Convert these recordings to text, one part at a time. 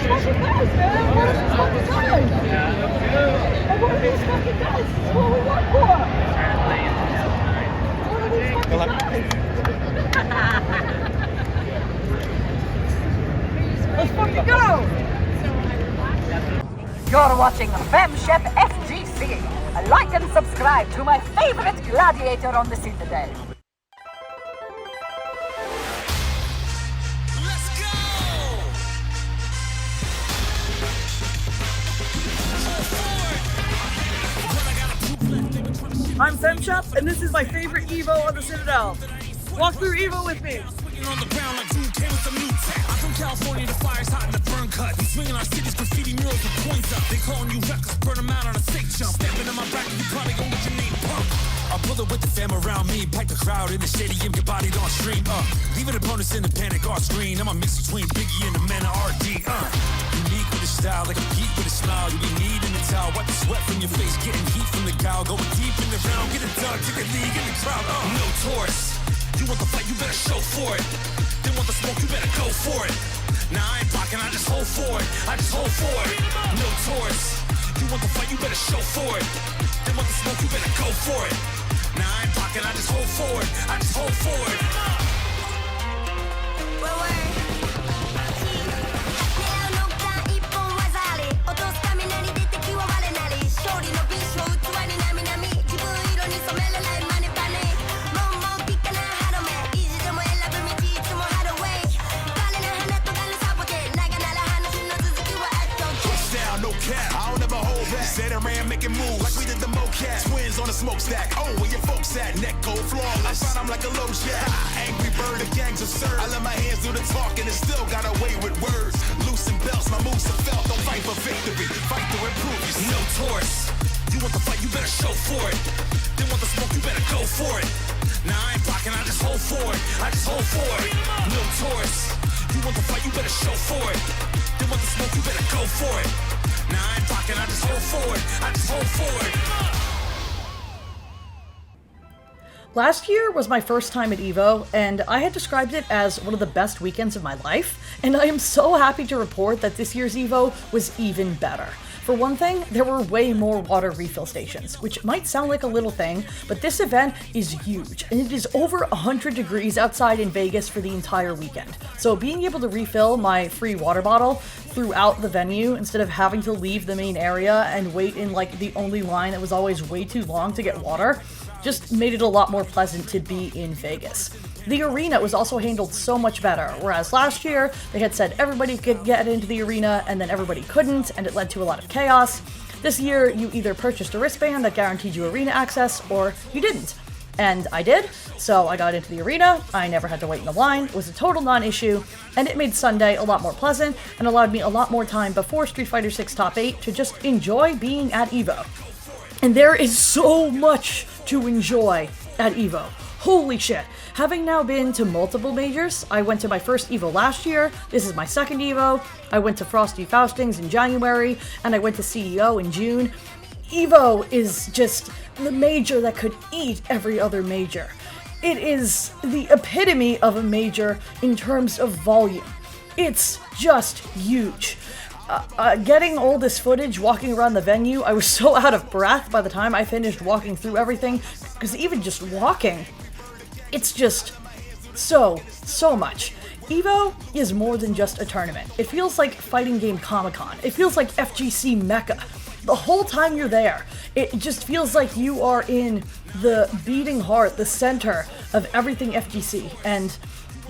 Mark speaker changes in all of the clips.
Speaker 1: fucking guys, man. One of these fucking guys. And one of these fucking guys. This is what we work for. One of these fucking guys. Let's fucking go. You're watching Femme Chef FGC. Like and subscribe to my favorite gladiator on the Citadel. I'm Femme Chef, and this is my favorite EVO on the Citadel. Walk through EVO with me.
Speaker 2: On the ground like Drew came with some new tech. I'm from California, the fire's hot in the burn cut. We swinging our cities, graffiti murals with points up. They calling you reckless, burn them out on a sick jump. Stepping in my back, you probably gon' get your name pumped. I pull it with the fam around me, pack the crowd in the stadium, get bodied on stream. Leaving opponents in the panic off screen. I'm a mix between Biggie and the MenaRD. Unique with a style, like a geek with a smile. You be needing a towel, wipe the sweat from your face, getting heat from the cow, going deep in the round, get it done, take a league in the crowd. No Taurus. You want the fight, you better show for it. They want the smoke, you better go for it. Nah, I ain't blocking, I just hold for it. I just hold for it. No Taurus. You want the fight, you better show for it. They want the smoke, you better go for it. Nah, I ain't blocking, I just hold for it. I just hold for it. ZakeRyan making moves like we did the mocap. Twins on a smokestack. Oh, where your folks at? Neck cold, flawless. I find I'm like a low jack. Angry bird, the gang's absurd. I let my hands do the talking and still got away with words. Loosen belts, my moves are felt. Don't fight for victory, fight to improve yourself. No Taurus. You want the fight, you better show for it. They want the smoke, you better go for it. Nah, I ain't blocking, I just hold for it. I just hold for it. No Taurus. You want the fight, you better show for it. They want the smoke, you better go for it. Nah, I ain't blocking, I just hold forward. I just hold forward.
Speaker 1: Last year was my first time at EVO, and I had described it as one of the best weekends of my life, and I am so happy to report that this year's EVO was even better. For one thing, there were way more water refill stations, which might sound like a little thing, but this event is huge, and it is over 100 degrees outside in Vegas for the entire weekend. So being able to refill my free water bottle throughout the venue instead of having to leave the main area and wait in like the only line that was always way too long to get water just made it a lot more pleasant to be in Vegas. The arena was also handled so much better, whereas last year they had said everybody could get into the arena and then everybody couldn't, and it led to a lot of chaos. This year you either purchased a wristband that guaranteed you arena access or you didn't. And I did, so I got into the arena, I never had to wait in the line, it was a total non-issue, and it made Sunday a lot more pleasant and allowed me a lot more time before Street Fighter 6 Top 8 to just enjoy being at EVO. And there is so much to enjoy at EVO. Holy shit. Having now been to multiple majors, I went to my first EVO last year, this is my second EVO, I went to Frosty Faustings in January, and I went to CEO in June. EVO is just the major that could eat every other major. It is the epitome of a major in terms of volume. It's just huge. Getting all this footage walking around the venue, I was so out of breath by the time I finished walking through everything, because even just walking, it's just so much. EVO is more than just a tournament. It feels like fighting game Comic-Con. It feels like FGC Mecca. The whole time you're there, it just feels like you are in the beating heart, the center of everything FGC, and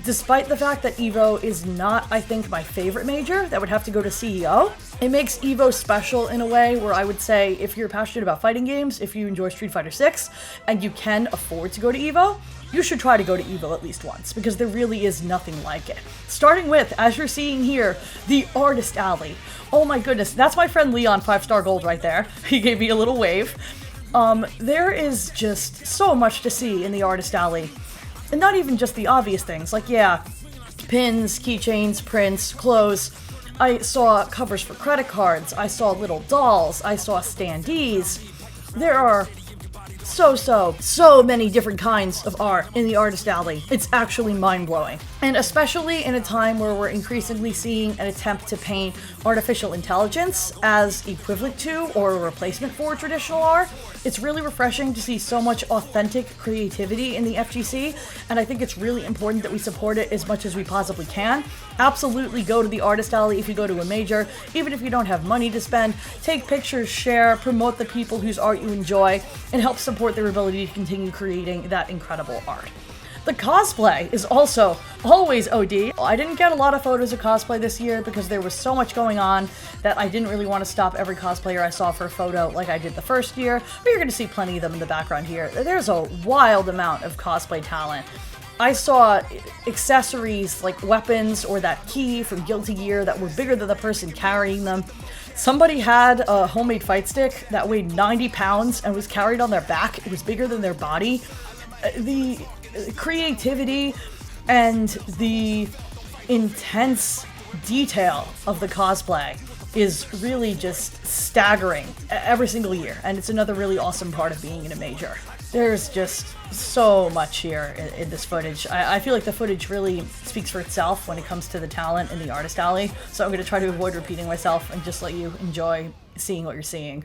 Speaker 1: despite the fact that EVO is not, I think, my favorite major, that would have to go to CEO, it makes EVO special in a way where I would say if you're passionate about fighting games, if you enjoy Street Fighter 6, and you can afford to go to EVO, you should try to go to EVO at least once, because there really is nothing like it. Starting with, as you're seeing here, the Artist Alley. Oh my goodness, that's my friend Leon, 5-star gold right there. He gave me a little wave. There is just so much to see in the Artist Alley. And not even just the obvious things, like, yeah, pins, keychains, prints, clothes. I saw covers for credit cards, I saw little dolls, I saw standees. There are so many different kinds of art in the Artist Alley. It's actually mind-blowing. And especially in a time where we're increasingly seeing an attempt to paint artificial intelligence as equivalent to or a replacement for traditional art, it's really refreshing to see so much authentic creativity in the FGC, and I think it's really important that we support it as much as we possibly can. Absolutely go to the artist alley if you go to a major, even if you don't have money to spend. Take pictures, share, promote the people whose art you enjoy, and help support their ability to continue creating that incredible art. The cosplay is also always OD. I didn't get a lot of photos of cosplay this year because there was so much going on that I didn't really want to stop every cosplayer I saw for a photo like I did the first year, but you're going to see plenty of them in the background here. There's a wild amount of cosplay talent. I saw accessories like weapons or that key from Guilty Gear that were bigger than the person carrying them. Somebody had a homemade fight stick that weighed 90 pounds and was carried on their back. It was bigger than their body. The creativity and the intense detail of the cosplay is really just staggering every single year, and it's another really awesome part of being in a major. There's just so much here in this footage. I feel like the footage really speaks for itself when it comes to the talent in the artist alley, so I'm going to try to avoid repeating myself and just let you enjoy seeing what you're seeing.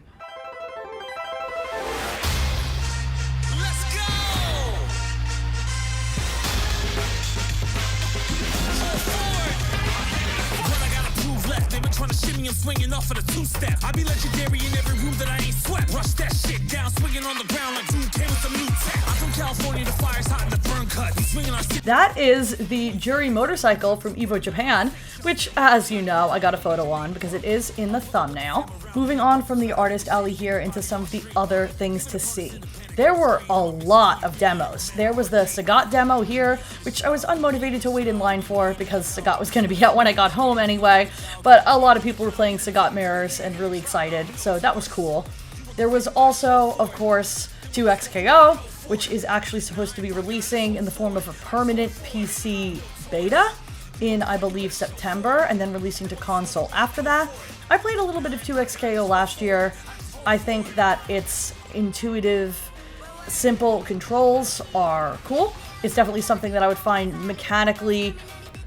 Speaker 2: Shimmy and swinging off of the two-step. I be legendary in every room that I ain't swept. Rush that shit down, swinging on the ground like Drew came with some new tech. I'm from California, the fire's hot in the burn cut. We swinging our
Speaker 1: That is the Jury motorcycle from EVO Japan, which, as you know, I got a photo on because it is in the thumbnail. Moving on from the artist alley here into some of the other things to see. There were a lot of demos. There was the Sagat demo here, which I was unmotivated to wait in line for because Sagat was going to be out when I got home anyway, but a lot of people were playing Sagat mirrors and really excited, so that was cool. There was also, of course, 2XKO, which is actually supposed to be releasing in the form of a permanent PC beta in, I believe, September, and then releasing to console after that. I played a little bit of 2XKO last year. I think that its intuitive, simple controls are cool. It's definitely something that I would find mechanically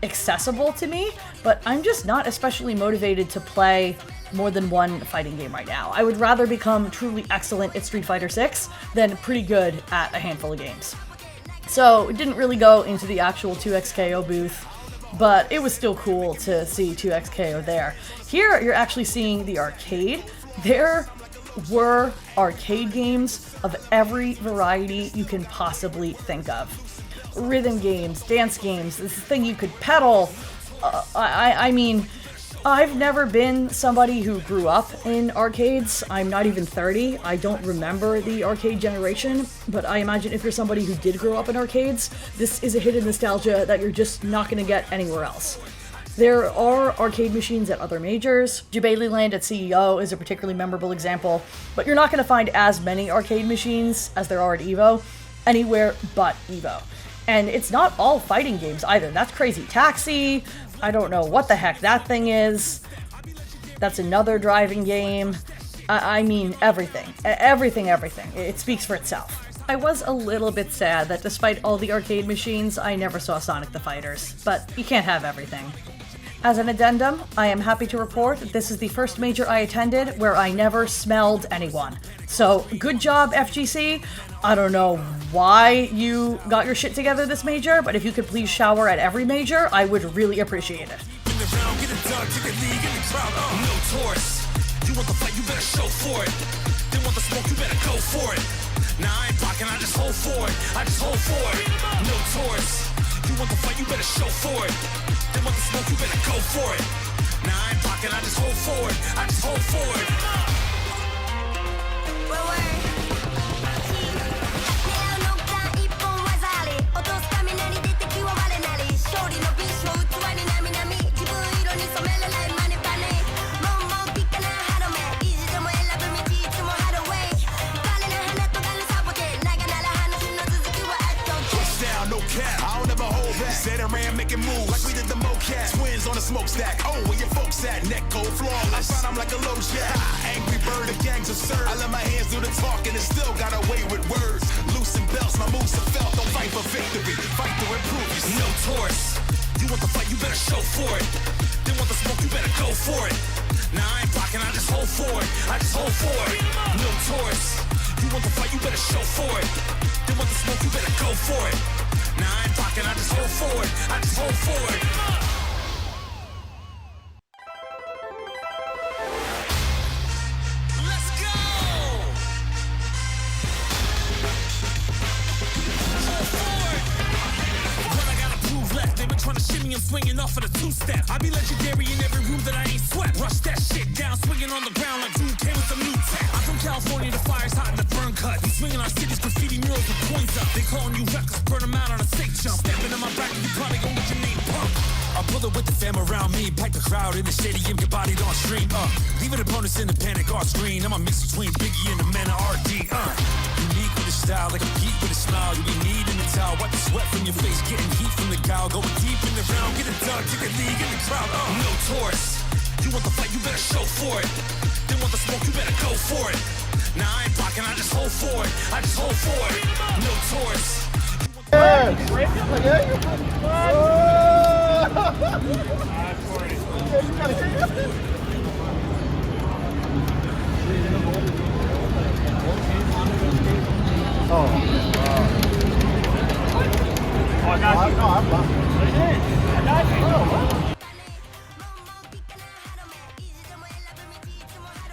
Speaker 1: accessible to me, but I'm just not especially motivated to play more than one fighting game right now. I would rather become truly excellent at Street Fighter 6 than pretty good at a handful of games. So it didn't really go into the actual 2XKO booth, but it was still cool to see 2XKO there. Here you're actually seeing the arcade. There were arcade games of every variety you can possibly think of. Rhythm games, dance games, this thing you could pedal. I mean, I've never been somebody who grew up in arcades. I'm not even 30. I don't remember the arcade generation, but I imagine if you're somebody who did grow up in arcades, this is a hit of nostalgia that you're just not going to get anywhere else. There are arcade machines at other majors. Jubilee Land at CEO is a particularly memorable example, but you're not going to find as many arcade machines as there are at EVO, anywhere but EVO. And it's not all fighting games either. That's Crazy Taxi. I don't know what the heck that thing is. That's another driving game. I mean, everything. Everything. It speaks for itself. I was a little bit sad that despite all the arcade machines, I never saw Sonic the Fighters, but you can't have everything. As an addendum, I am happy to report that this is the first major I attended where I never smelled anyone. So, good job, FGC. I don't know why you got your shit together this major, but if you could please shower at every major, I would really appreciate it.
Speaker 2: You want the fight, you better show for it. They want the smoke, you better go for it. Now I ain't blocking, I just hold for it. I just hold for it. No tourists. You want the fight, you better show for it. They want the smoke, you better go for it. Now I ain't blocking, I just hold for it. I just hold for it. Making moves like we did the mocap. Twins on the
Speaker 3: smokestack. Oh, where your folks at? Neck cold, flawless. I find I'm like a low yeah. Angry bird, the gang's absurd. I let my hands do the talking and still got away with words. Loosen belts, my moves are felt. Don't fight for victory, fight to improve yourself.
Speaker 2: No Taurus, you want the fight, you better show for it. They want the smoke, you better go for it. Now I ain't blocking, I just hold for it. I just hold for it. No Taurus, you want the fight, you better show for it. They want the smoke, you better go for it. Now I ain't blocking, I just hold for it. I just hold for it. Let's go! Hold for it. What I gotta prove left, they've been trying to shimmy, I'm swinging off of the two-step. I be legendary in every room that I ain't swept. Rush that shit down, swinging on the ground like dude came with some new tech. I'm from California, the fire's hot in the burn cut. We swinging our cities, graffiti murals with coins up. They calling you reckless, burn them out on a safe jump. Stepping in my back, you probably gon' get your name pump. I pull it with the fam around me, pack the crowd in the stadium, get bodied on stream. Leaving opponents in the panic off screen. I'm a mix between Biggie and the MenaRD. Unique with a style, like a geek with a smile. You be needing a towel, wipe the sweat from your face, getting heat from the cow, going deep in the round, get a dug, take a league in the crowd. No Taurus, you want the fight, you better show for it. They want the smoke, you better go for it. Now I ain't blocking, I just hold for it. I just hold for it. No Taurus.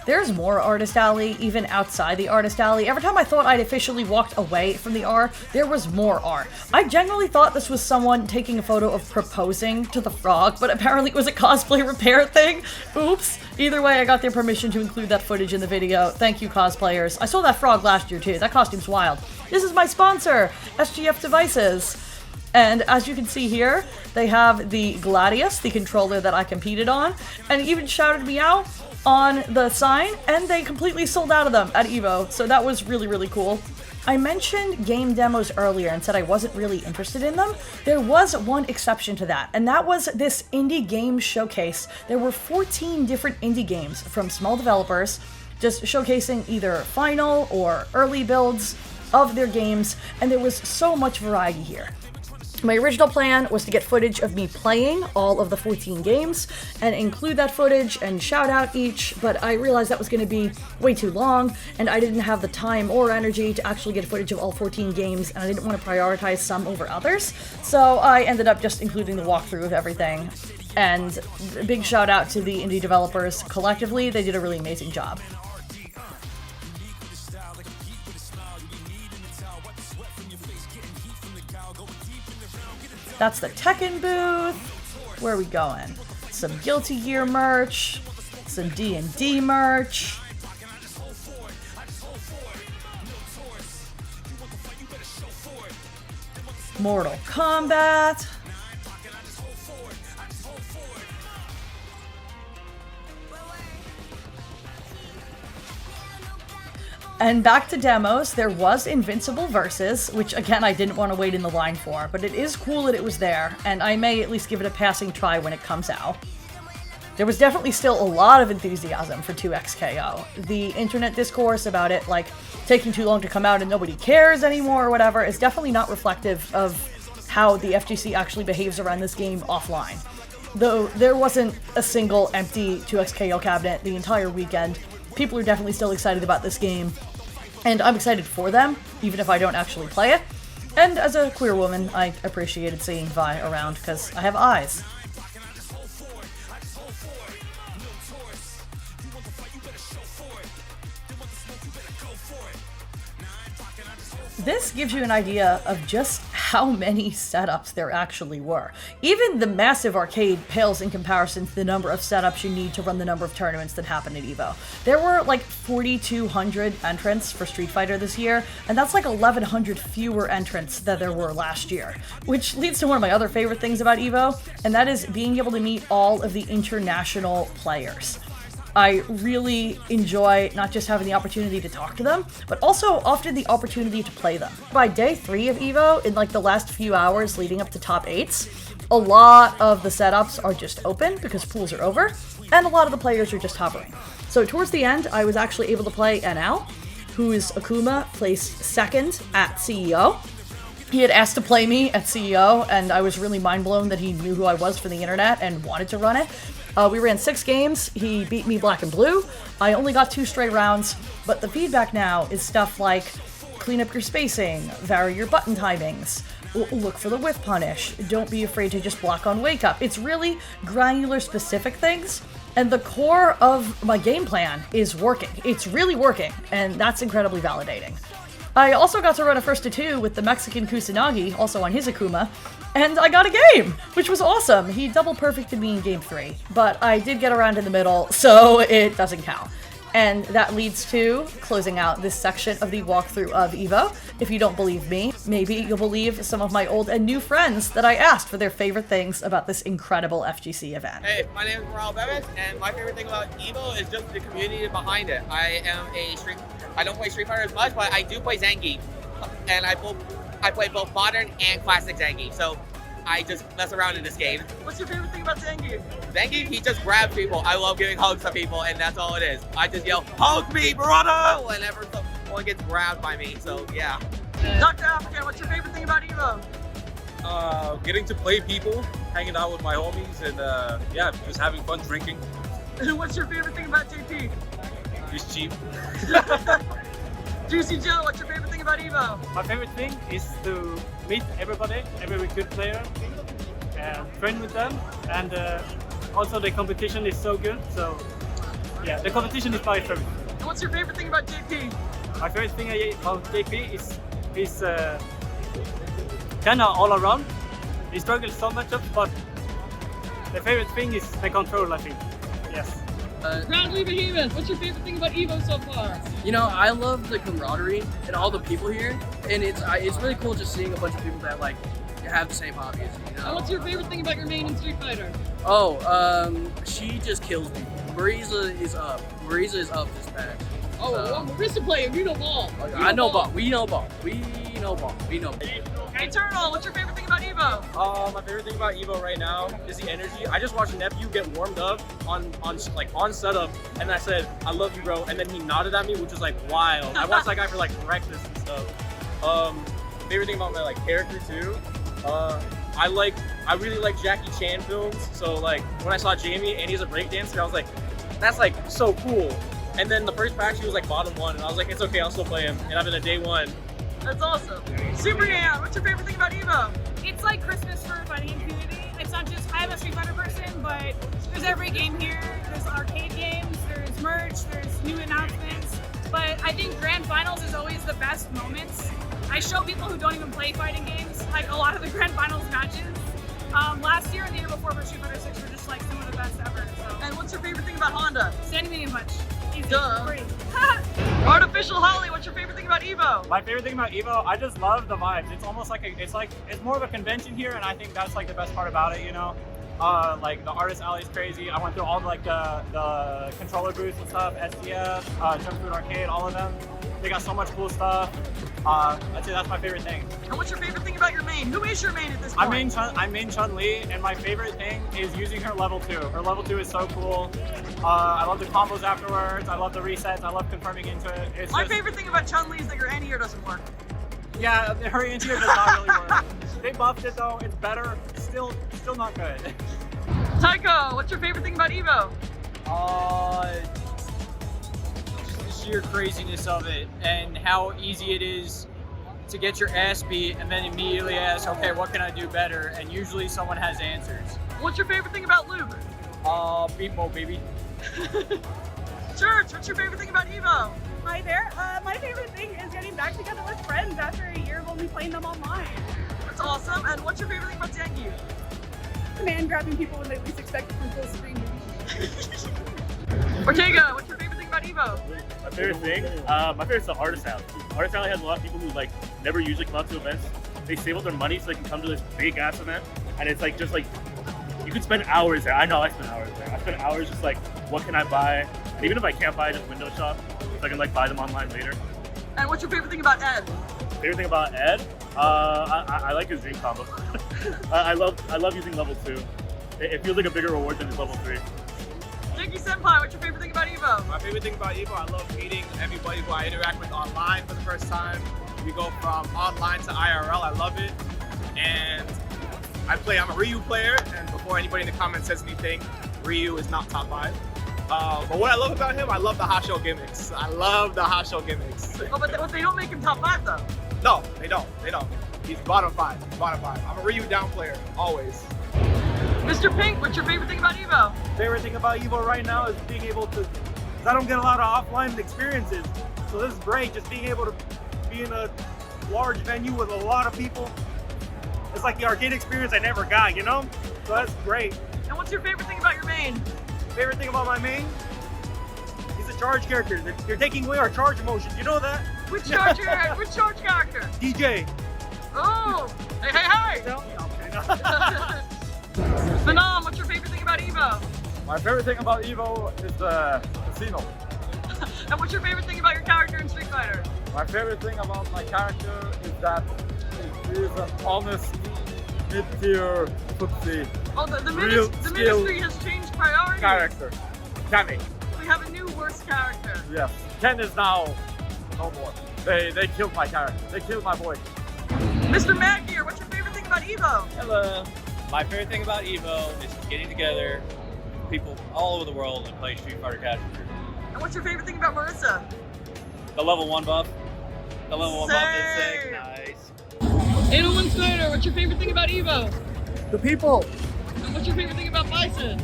Speaker 1: There's more Artist Alley, even outside the Artist Alley. Every time I thought I'd officially walked away from the R, there was more R. I genuinely thought this was someone taking a photo of proposing to the frog, but apparently it was a cosplay repair thing. Oops. Either way, I got their permission to include that footage in the video. Thank you, cosplayers. I saw that frog last year, too. That costume's wild. This is my sponsor, SGF Devices. And as you can see here, they have the Gladius, the controller that I competed on, and even shouted me out on the sign, and they completely sold out of them at EVO, so that was really, really cool. I mentioned game demos earlier and said I wasn't really interested in them. There was one exception to that, and that was this indie game showcase. There were 14 different indie games from small developers, just showcasing either final or early builds of their games, and there was so much variety here. My original plan was to get footage of me playing all of the 14 games and include that footage and shout out each, but I realized that was going to be way too long, and I didn't have the time or energy to actually get footage of all 14 games, and I didn't want to prioritize some over others, so I ended up just including the walkthrough of everything. And a big shout out to the indie developers collectively, they did a really amazing job. That's the Tekken booth. Where are we going? Some Guilty Gear merch, some D&D merch. Mortal Kombat. And back to demos, there was Invincible Versus, which again I didn't want to wait in the line for, but it is cool that it was there, and I may at least give it a passing try when it comes out. There was definitely still a lot of enthusiasm for 2XKO. The internet discourse about it, like, taking too long to come out and nobody cares anymore or whatever, is definitely not reflective of how the FGC actually behaves around this game offline. Though there wasn't a single empty 2XKO cabinet the entire weekend, people are definitely still excited about this game, and I'm excited for them, even if I don't actually play it. And as a queer woman, I appreciated seeing Vi around, because I have eyes. This gives you an idea of just how many setups there actually were. Even the massive arcade pales in comparison to the number of setups you need to run the number of tournaments that happen at EVO. There were like 4,200 entrants for Street Fighter this year, and that's like 1,100 fewer entrants than there were last year. Which leads to one of my other favorite things about EVO, and that is being able to meet all of the international players. I really enjoy not just having the opportunity to talk to them, but also often the opportunity to play them. By day 3 of EVO, in like the last few hours leading up to top 8s, A lot of the setups are just open because pools are over, and a lot of the players are just hovering. So towards the end, I was actually able to play NL, whose Akuma placed second at CEO. He had asked to play me at CEO, and I was really mind blown that he knew who I was from the internet and wanted to run it. We ran 6 games, he beat me black and blue. I only got 2 straight rounds, but the feedback now is stuff like clean up your spacing, vary your button timings, look for the whiff punish, don't be afraid to just block on wake up. It's really granular specific things, and the core of my game plan is working. It's really working, and that's incredibly validating. I also got to run a 1st to 2 with the Mexican Kusanagi, also on his Akuma, and I got a game, which was awesome. He double perfected me in game 3, but I did get around in the middle, so it doesn't count. And that leads to closing out this section of the walkthrough of EVO. If you don't believe me, maybe you'll believe some of my old and new friends that I asked for their favorite things about this incredible FGC event.
Speaker 4: Hey, my name is Raul Bevis, and my favorite thing about EVO is just the community behind it. I don't play Street Fighter as much, but I do play Zengi, and I play both modern and classic Zengi. So I just mess around in this game.
Speaker 1: What's your favorite thing about Zengi?
Speaker 4: Zengi, he just grabs people. I love giving hugs to people, and that's all it is. I just yell, "Hug me, brother!" whenever someone gets grabbed by me. So yeah.
Speaker 1: Dr. African, what's your favorite thing about EVO?
Speaker 5: Getting to play people, hanging out with my homies, and yeah, just having fun drinking.
Speaker 1: What's your favorite thing about JP?
Speaker 5: He's cheap.
Speaker 1: JuicyJoe, what's your favorite thing about EVO?
Speaker 6: My favorite thing is to meet everybody, every good player, and train with them, and also the competition is so good. So yeah, the competition is my favorite.
Speaker 1: And what's your favorite thing about JP?
Speaker 6: My favorite thing about JP is he's kind of all around. He struggles so much, but the favorite thing is the control, I think. Yes.
Speaker 1: Groundly Behemoth, what's your favorite thing about EVO so far?
Speaker 7: You know, I love the camaraderie and all the people here, and it's really cool just seeing a bunch of people that like have the same hobby as you.
Speaker 1: And what's your favorite thing about your main in Street Fighter?
Speaker 7: Oh, she just kills people. Marisa is up. Marisa is up this patch.
Speaker 1: Oh, well, Marisa player, you know ball.
Speaker 7: I know ball. We know ball. We know ball. We know ball.
Speaker 1: Hey Turtle, what's your favorite thing about EVO?
Speaker 5: My favorite thing about EVO right now is the energy. I just watched Nephew get warmed up on setup, and I said, "I love you, bro," and then he nodded at me, which was like wild. I watched that guy for like breakfast and stuff. Favorite thing about my like character too. I really like Jackie Chan films. So like when I saw Jamie and he's a breakdancer, I was like, that's like so cool. And then the first patch he was like bottom 1, and I was like, it's okay, I'll still play him. And I'm in a day 1.
Speaker 1: That's awesome. Super Yan, what's your favorite thing about EVO?
Speaker 8: It's like Christmas for a fighting community. It's not just, I'm a Street Fighter person, but there's every game here. There's arcade games, there's merch, there's new announcements. But I think Grand Finals is always the best moments. I show people who don't even play fighting games, like a lot of the Grand Finals matches. Last year and the year before for Street Fighter 6 were just like some of the best ever. So.
Speaker 1: And what's your favorite thing about Honda?
Speaker 8: Standing medium punch. Easy.
Speaker 1: Duh.
Speaker 8: Free.
Speaker 1: Artificial Holly, what's your favorite thing about EVO?
Speaker 6: My favorite thing about EVO, I just love the vibes. It's almost like it's more of a convention here, and I think that's like the best part about it. You know, like the artist alley is crazy. I went through all like the controller booths and stuff, SDF, Jump Food Arcade, all of them. They got so much cool stuff. I'd say that's my favorite thing.
Speaker 1: And what's your favorite thing about your main? Who is your main at this point?
Speaker 6: I main Chun-Li, and my favorite thing is using her level 2. Her level 2 is so cool. I love the combos afterwards. I love the resets. I love confirming into it.
Speaker 1: My favorite thing about Chun-Li is that your anti-air doesn't work.
Speaker 6: Yeah, her anti-air does not really work. They buffed it though. It's better. Still not good.
Speaker 1: Taco, what's your favorite thing about EVO?
Speaker 9: The sheer craziness of it and how easy it is to get your ass beat and then immediately ask, okay, what can I do better? And usually someone has answers.
Speaker 1: What's your favorite thing about Lube?
Speaker 9: Beat mode, baby.
Speaker 1: Church, what's your favorite thing about EVO?
Speaker 8: Hi there. My favorite thing is getting back together with friends after a year of only playing them online.
Speaker 1: That's awesome. And what's your favorite thing about Zengi?
Speaker 8: Man grabbing people when they least expect it from full screen.
Speaker 1: Ortega, what's your favorite thing about EVO?
Speaker 10: My favorite thing? My favorite's the Artist Alley. Artist Alley has a lot of people who like never usually come out to events. They save up their money so they can come to this big ass event, and it's like just like you could spend hours there. I know I spend hours there. I spend hours just like, what can I buy? And even if I can't buy, just window shop so I can like buy them online later.
Speaker 1: And what's your favorite thing about Ed?
Speaker 10: Favorite thing about Ed? I like his dream combo. I love using level 2. It feels like a bigger reward than it's level 3.
Speaker 1: Jakey Senpai, what's your favorite thing about EVO?
Speaker 11: My favorite thing about EVO, I love meeting everybody who I interact with online for the first time. We go from online to IRL, I love it. And I'm a Ryu player, and before anybody in the comments says anything, Ryu is not top 5. But what I love about him, I love the hot shell gimmicks. I love the hot shell gimmicks.
Speaker 1: Oh, but they don't make him top 5 though.
Speaker 11: No, they don't. He's bottom 5. He's bottom 5. I'm a Ryu down player, always.
Speaker 1: Mr. Pink, what's your favorite thing about EVO?
Speaker 5: Favorite thing about EVO right now is being able to, because I don't get a lot of offline experiences. So this is great, just being able to be in a large venue with a lot of people. It's like the arcade experience I never got, you know? So that's great.
Speaker 1: And what's your favorite thing about your main?
Speaker 5: Favorite thing about my main? He's a charge character. You're taking away our charge emotions, you know that?
Speaker 1: Which charge character?
Speaker 5: DJ.
Speaker 1: Oh, hey. Phenom, what's your favorite thing about EVO?
Speaker 6: My favorite thing about EVO is the casino.
Speaker 1: And what's your favorite thing about your character in Street Fighter?
Speaker 6: My favorite thing about my character is that he is an honest, mid-tier footsie.
Speaker 1: Oh, the ministry has changed priorities.
Speaker 6: Character. Kenny.
Speaker 1: We have a new worst character.
Speaker 6: Yes. Ken is now no more. They killed my character. They killed my boy.
Speaker 1: Mr. Mad Gear, what's your favorite thing about EVO?
Speaker 12: Hello. My favorite thing about EVO is getting together people all over the world and play Street Fighter casual.
Speaker 1: And what's your favorite thing about Marisa?
Speaker 12: The level 1 buff. The level 1 buff is sick. Nice.
Speaker 1: 801 Snyder, what's your favorite thing about EVO?
Speaker 13: The people.
Speaker 1: And what's your favorite thing about Bison?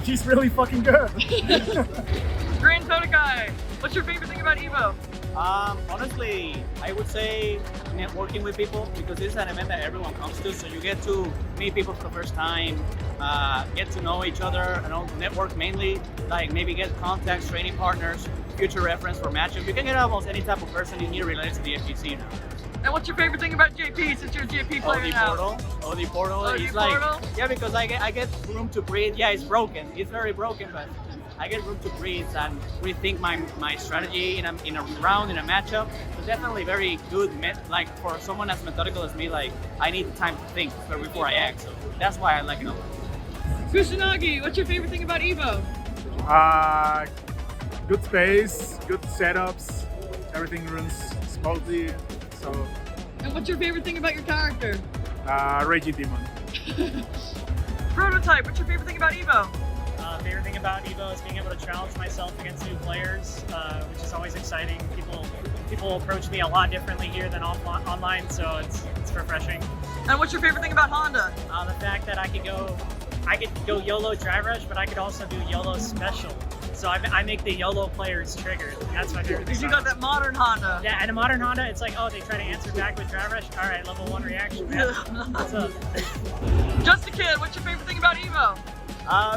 Speaker 13: She's really fucking good.
Speaker 1: Grand Totakai, what's your favorite thing about EVO?
Speaker 9: Honestly, I would say networking with people, because this is an event that everyone comes to, so you get to meet people for the first time, get to know each other, and network mainly, like maybe get contacts, training partners, future reference for matchups. You can get almost any type of person you need related to the FGC now.
Speaker 1: And what's your favorite thing about JP, since you're a JP player now?
Speaker 9: The portal. It's like, yeah, because I get room to breathe. Yeah, it's broken. It's very broken, but I get room to breathe and rethink my strategy in a round, in a matchup. So definitely very good, like for someone as methodical as me, like I need time to think before I act. So that's why I like it a lot.
Speaker 1: Kusanagi, what's your favorite thing about EVO?
Speaker 13: Good space, good setups, everything runs smoothly. So.
Speaker 1: And what's your favorite thing about your character?
Speaker 13: Raging Demon.
Speaker 1: Prototype, what's your favorite thing about EVO?
Speaker 6: Favorite thing about EVO is being able to challenge myself against new players, which is always exciting. People approach me a lot differently here than online, so it's refreshing.
Speaker 1: And what's your favorite thing about Honda?
Speaker 6: The fact that I could go YOLO Drive Rush, but I could also do YOLO Special. So I make the YOLO players triggered. That's my favorite thing.
Speaker 1: Because you got that modern Honda.
Speaker 6: Yeah, and a modern Honda, it's like, oh, they try to answer back with Drive Rush. All right, level 1 reaction, man. What's up?
Speaker 1: Just a Kid, what's your favorite thing about EVO?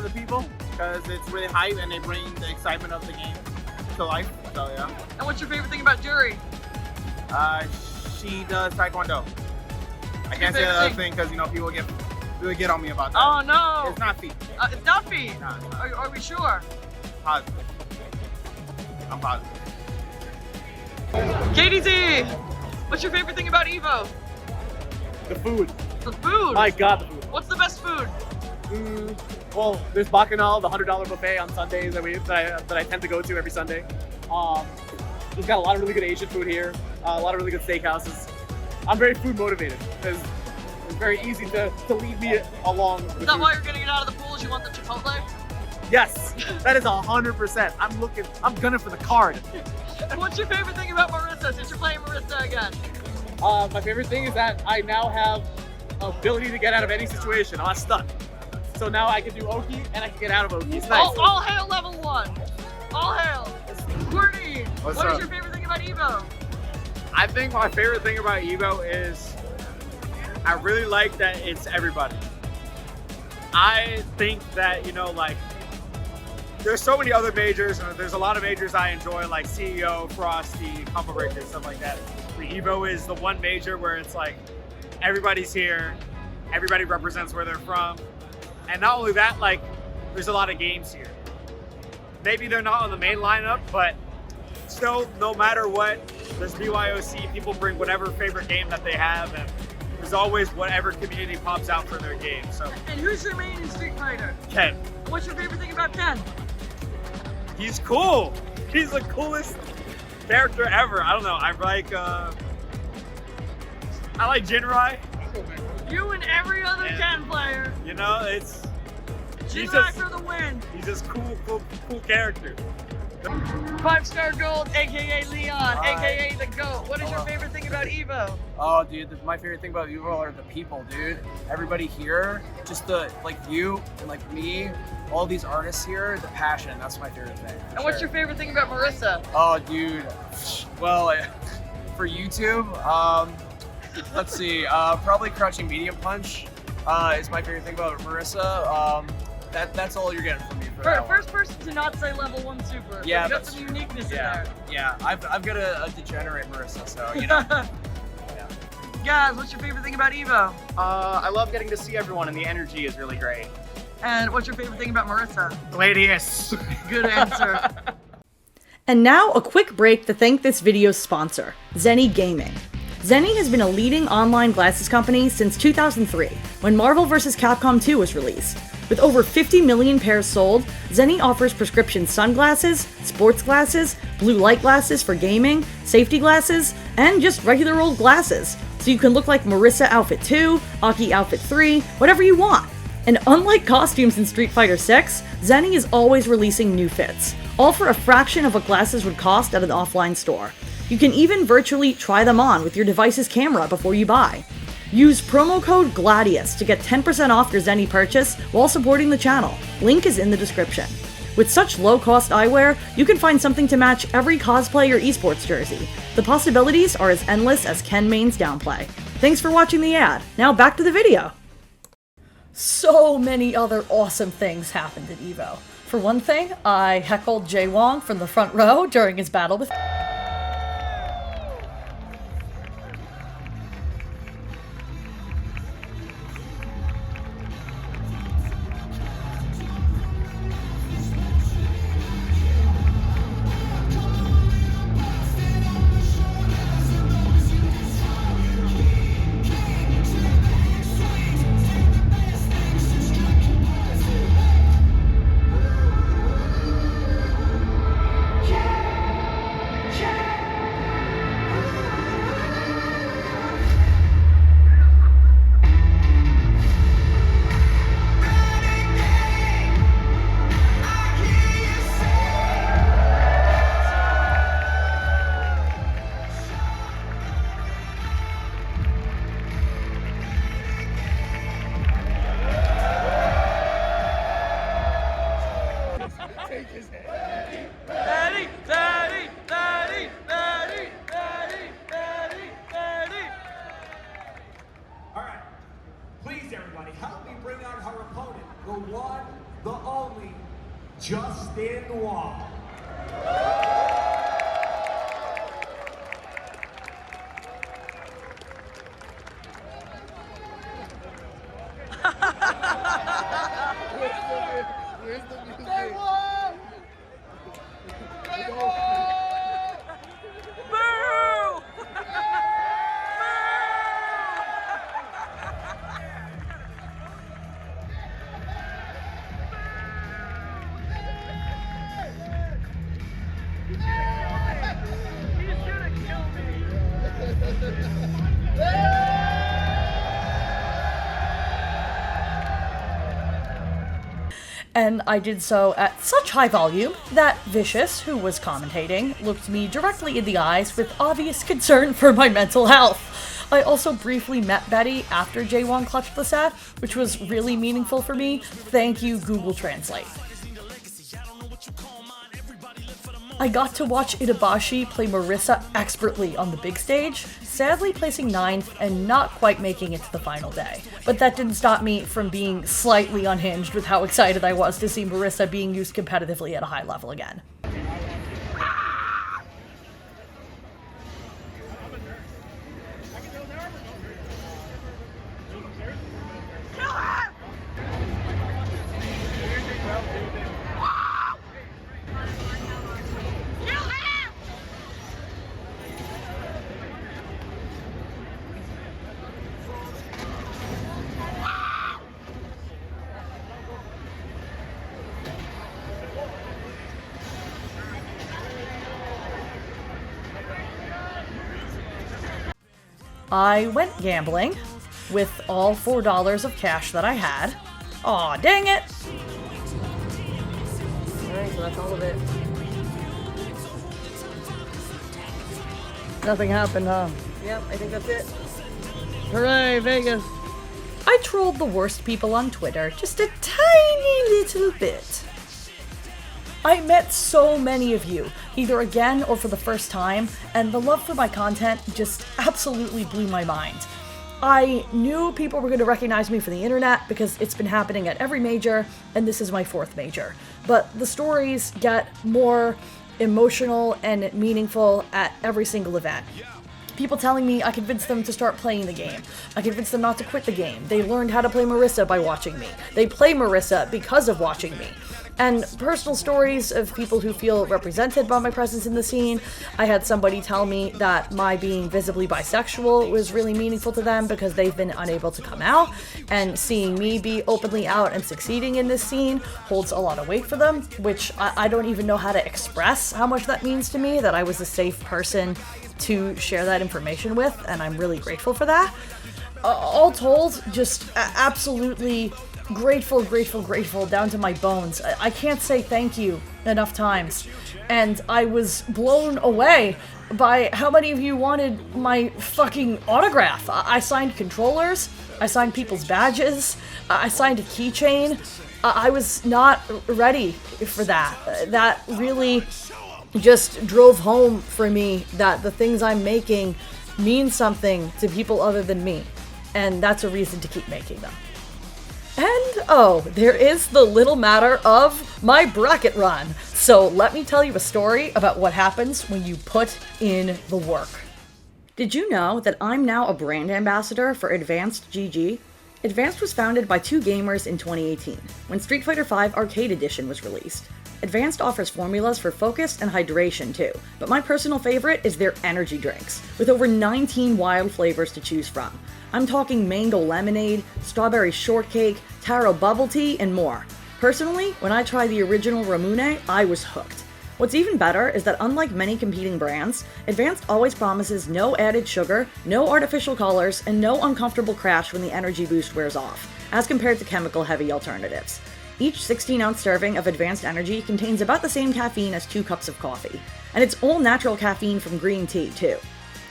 Speaker 11: The people, because it's really hype and they bring the excitement of the game to life. So yeah.
Speaker 1: And what's your favorite thing about Jury?
Speaker 11: She does Taekwondo. I can't say the other thing because people really get on me about that.
Speaker 1: Oh no!
Speaker 11: It's not feet.
Speaker 1: It's not feet.
Speaker 11: No, it's not.
Speaker 1: Are we sure?
Speaker 11: Positive. I'm positive.
Speaker 1: KDZ, what's your favorite thing about EVO?
Speaker 5: The food.
Speaker 1: The food?
Speaker 5: My God, the food.
Speaker 1: What's the best food?
Speaker 5: Well, there's Bacchanal, the $100 buffet on Sundays that I tend to go to every Sunday. There's got a lot of really good Asian food here, a lot of really good steakhouses. I'm very food motivated. It's very easy to lead me along.
Speaker 1: Is that why you're gonna get out of the pool? Is you want the Chipotle?
Speaker 5: Yes, that is 100%. I'm gunning for the card.
Speaker 1: And what's your favorite thing about Marisa since you're playing Marisa again?
Speaker 5: My favorite thing is that I now have ability to get out of any situation. I'm not stuck. So now I can do Oki and I can get out of Oki. It's nice.
Speaker 1: All hail level 1. All hail. Courtney,
Speaker 11: What's
Speaker 1: what
Speaker 11: up?
Speaker 1: is your favorite thing about EVO?
Speaker 11: I think my favorite thing about EVO is I really like that it's everybody. I think that, there's so many other majors, and there's a lot of majors I enjoy, like CEO, Frosty, Combo Breaker, stuff like that. The EVO is the one major where it's like everybody's here, everybody represents where they're from. And not only that, there's a lot of games here. Maybe they're not on the main lineup, but still, no matter what, there's BYOC, people bring whatever favorite game that they have, and is always whatever community pops out for their game. So
Speaker 14: And who's your main in Street Fighter?
Speaker 11: Ken,
Speaker 14: What's your favorite thing about Ken?
Speaker 11: he's cool. He's the coolest character ever. I don't know. I like Jinrai.
Speaker 14: You and every other Ken player.
Speaker 11: You know, it's
Speaker 14: Jinrai for the win.
Speaker 11: he's just cool character.
Speaker 14: 5-star gold, aka Leon, aka the GOAT. What is your favorite thing about EVO?
Speaker 15: Oh, dude, my favorite thing about EVO are the people, dude. Everybody here, just like you and like me, all these artists here, the passion. That's my favorite thing.
Speaker 14: And what's your favorite thing about Marisa?
Speaker 15: Oh, dude. Well, for YouTube, let's see. Probably Crouching Medium Punch is my favorite thing about Marisa. That's all you're getting from me for that one.
Speaker 14: First person to not say level 1 super.
Speaker 15: Yeah,
Speaker 14: you got
Speaker 15: that's
Speaker 14: some uniqueness in
Speaker 15: yeah,
Speaker 14: there.
Speaker 15: yeah. I've got a degenerate Marisa, so you know.
Speaker 14: Guys, what's your favorite thing about EVO?
Speaker 16: I love getting to see everyone, and the energy is really great.
Speaker 14: And what's your favorite thing about Marisa?
Speaker 16: Gladius.
Speaker 14: Good answer.
Speaker 1: And now a quick break to thank this video's sponsor, Zenni Gaming. Zenni has been a leading online glasses company since 2003, when Marvel vs. Capcom 2 was released. With over 50 million pairs sold, Zenni offers prescription sunglasses, sports glasses, blue light glasses for gaming, safety glasses, and just regular old glasses, so you can look like Marisa Outfit 2, Aki Outfit 3, whatever you want. And unlike costumes in Street Fighter 6, Zenni is always releasing new fits, all for a fraction of what glasses would cost at an offline store. You can even virtually try them on with your device's camera before you buy. Use promo code GLADIUS to get 10% off your Zenni purchase while supporting the channel. Link is in the description. With such low-cost eyewear, you can find something to match every cosplay or esports jersey. The possibilities are as endless as Ken Main's downplay. Thanks for watching the ad. Now back to the video. So many other awesome things happened at EVO. For one thing, I heckled Jay Wong from the front row during his battle with
Speaker 17: Justin Wong.
Speaker 2: Where's the music?
Speaker 1: And I did so at such high volume that Vicious, who was commentating, looked me directly in the eyes with obvious concern for my mental health. I also briefly met Betty after J1 clutched the set, which was really meaningful for me. Thank you, Google Translate. I got to watch Itabashi play Marisa expertly on the big stage, sadly placing 9th and not quite making it to the final day. But that didn't stop me from being slightly unhinged with how excited I was to see Marisa being used competitively at a high level again. I went gambling with all $4 of cash that I had. Aw, dang it! Alright, so that's all of it. Nothing happened, huh? Yep, I think that's it. Hooray, Vegas! I trolled the worst people on Twitter just a tiny little bit. I met so many of you, either again or for the first time, and the love for my content just absolutely blew my mind. I knew people were going to recognize me from the internet because it's been happening at every major, and this is my 4th major. But the stories get more emotional and meaningful at every single event. People telling me I convinced them to start playing the game. I convinced them not to quit the game. They learned how to play Marisa by watching me. They play Marisa because of watching me. And personal stories of people who feel represented by my presence in the scene. I had somebody tell me that my being visibly bisexual was really meaningful to them because they've been unable to come out, and seeing me be openly out and succeeding in this scene holds a lot of weight for them, which I don't even know how to express how much that means to me, that I was a safe person to share that information with, and I'm really grateful for that. All told, just absolutely grateful down to my bones. I can't say thank you enough times. And I was blown away by how many of you wanted my fucking autograph. I signed controllers, I signed people's badges, I signed a keychain. I was not ready for that. That really just drove home for me that the things I'm making mean something to people other than me. And that's a reason to keep making them. And, oh, there is the little matter of my bracket run. So let me tell you a story about what happens when you put in the work. Did you know that I'm now a brand ambassador for AdvancedGG? Advanced was founded by 2 gamers in 2018, when Street Fighter V Arcade Edition was released. Advanced offers formulas for focus and hydration too, but my personal favorite is their energy drinks, with over 19 wild flavors to choose from. I'm talking mango lemonade, strawberry shortcake, taro bubble tea, and more. Personally, when I tried the original Ramune, I was hooked. What's even better is that unlike many competing brands, Advanced always promises no added sugar, no artificial colors, and no uncomfortable crash when the energy boost wears off, as compared to chemical-heavy alternatives. Each 16-ounce serving of Advanced Energy contains about the same caffeine as 2 cups of coffee, and it's all natural caffeine from green tea, too.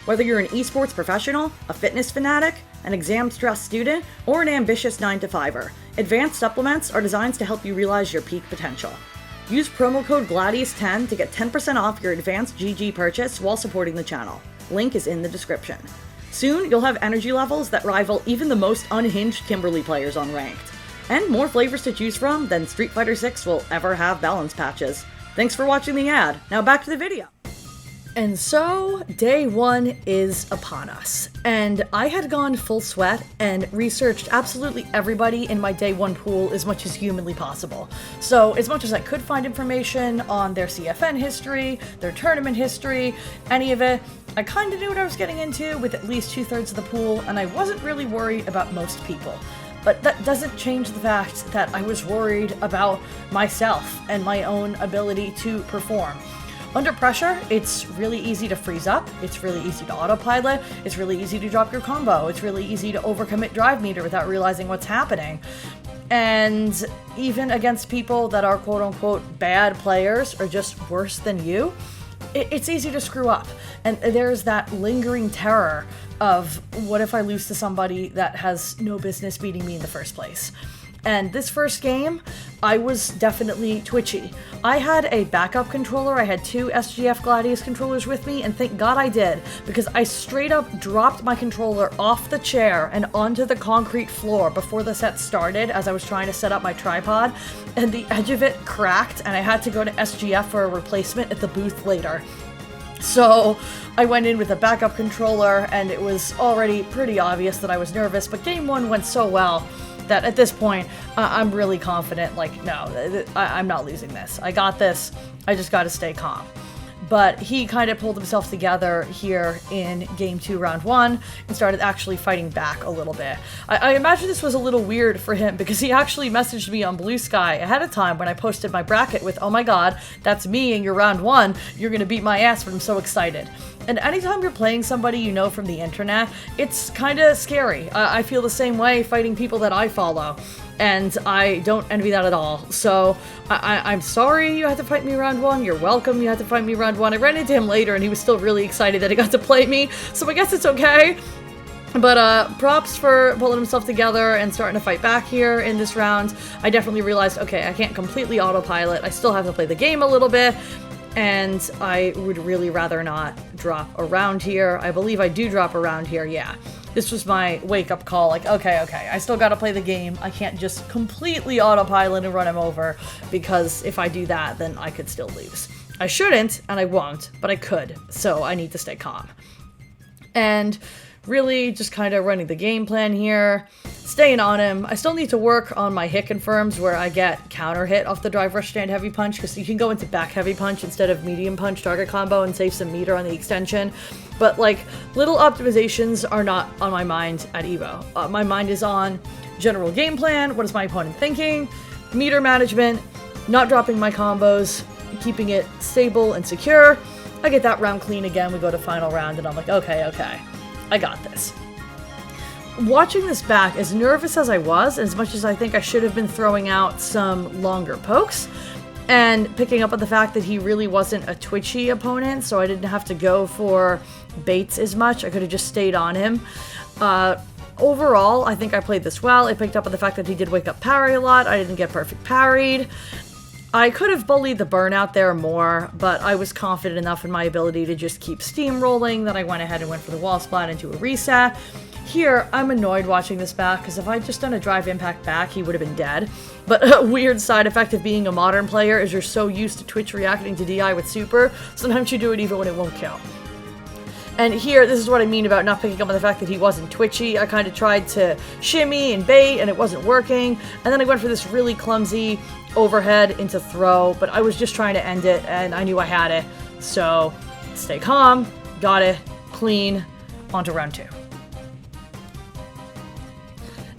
Speaker 1: Whether you're an esports professional, a fitness fanatic, an exam-stressed student, or an ambitious 9-to-5er, Advanced supplements are designed to help you realize your peak potential. Use promo code GLADIUS10 to get 10% off your AdvancedGG purchase while supporting the channel. Link is in the description. Soon, you'll have energy levels that rival even the most unhinged Kimberly players on Ranked. And more flavors to choose from than Street Fighter 6 will ever have balance patches. Thanks for watching the ad. Now back to the video. And so, day 1 is upon us, and I had gone full sweat and researched absolutely everybody in my day 1 pool as much as humanly possible. So, as much as I could find information on their CFN history, their tournament history, any of it, I kinda knew what I was getting into with at least 2/3 of the pool, and I wasn't really worried about most people. But that doesn't change the fact that I was worried about myself and my own ability to perform. Under pressure, it's really easy to freeze up, it's really easy to autopilot, it's really easy to drop your combo, it's really easy to overcommit drive meter without realizing what's happening. And even against people that are quote-unquote bad players or just worse than you, it's easy to screw up. And there's that lingering terror of, what if I lose to somebody that has no business beating me in the first place? And this first game, I was definitely twitchy. I had a backup controller, I had 2 SGF Gladius controllers with me, and thank God I did, because I straight up dropped my controller off the chair and onto the concrete floor before the set started as I was trying to set up my tripod, and the edge of it cracked, and I had to go to SGF for a replacement at the booth later. So I went in with a backup controller, and it was already pretty obvious that I was nervous, but game 1 went so well that at this point, I'm really confident, like, no, I'm not losing this. I got this, I just gotta stay calm. but he kind of pulled himself together here in Game 2, Round 1, and started actually fighting back a little bit. I imagine this was a little weird for him because he actually messaged me on Blue Sky ahead of time when I posted my bracket with, "Oh my god, that's me in your Round 1, you're gonna beat my ass," but I'm so excited. And anytime you're playing somebody you know from the internet, it's kind of scary. I feel the same way fighting people that I follow, and I don't envy that at all. So I'm sorry you had to fight me Round 1. You're welcome you had to fight me Round 1. I ran into him later and he was still really excited that he got to play me, so I guess it's okay. But props for pulling himself together and starting to fight back here in this round. I definitely realized, okay, I can't completely autopilot. I still have to play the game a little bit. And I would really rather not drop around here. I believe I do drop around here, yeah. This was my wake-up call, like, okay, I still gotta play the game. I can't just completely autopilot and run him over, because if I do that, then I could still lose. I shouldn't, and I won't, but I could, so I need to stay calm. And really just kind of running the game plan here, staying on him. I still need to work on my hit confirms where I get counter hit off the drive rush stand heavy punch, because you can go into back heavy punch instead of medium punch target combo and save some meter on the extension. But like, little optimizations are not on my mind at EVO. My mind is on general game plan, what is my opponent thinking, meter management, not dropping my combos, keeping it stable and secure. I get that round clean again, we go to final round, and I'm like, okay, I got this. Watching this back, as nervous as I was, as much as I think I should have been throwing out some longer pokes, and picking up on the fact that he really wasn't a twitchy opponent, so I didn't have to go for baits as much. I could have just stayed on him. Overall, I think I played this well. I picked up on the fact that he did wake up parry a lot. I didn't get perfect parried. I could have bullied the burnout there more, but I was confident enough in my ability to just keep steamrolling that I went ahead and went for the wall splat into a reset. Here, I'm annoyed watching this back, because if I'd just done a drive impact back, he would have been dead. But a weird side effect of being a modern player is you're so used to Twitch reacting to DI with super, sometimes you do it even when it won't kill. And here, this is what I mean about not picking up on the fact that he wasn't twitchy. I kind of tried to shimmy and bait, and it wasn't working. And then I went for this really clumsy overhead into throw, but I was just trying to end it, and I knew I had it. So, stay calm, got it, clean, on to round 2.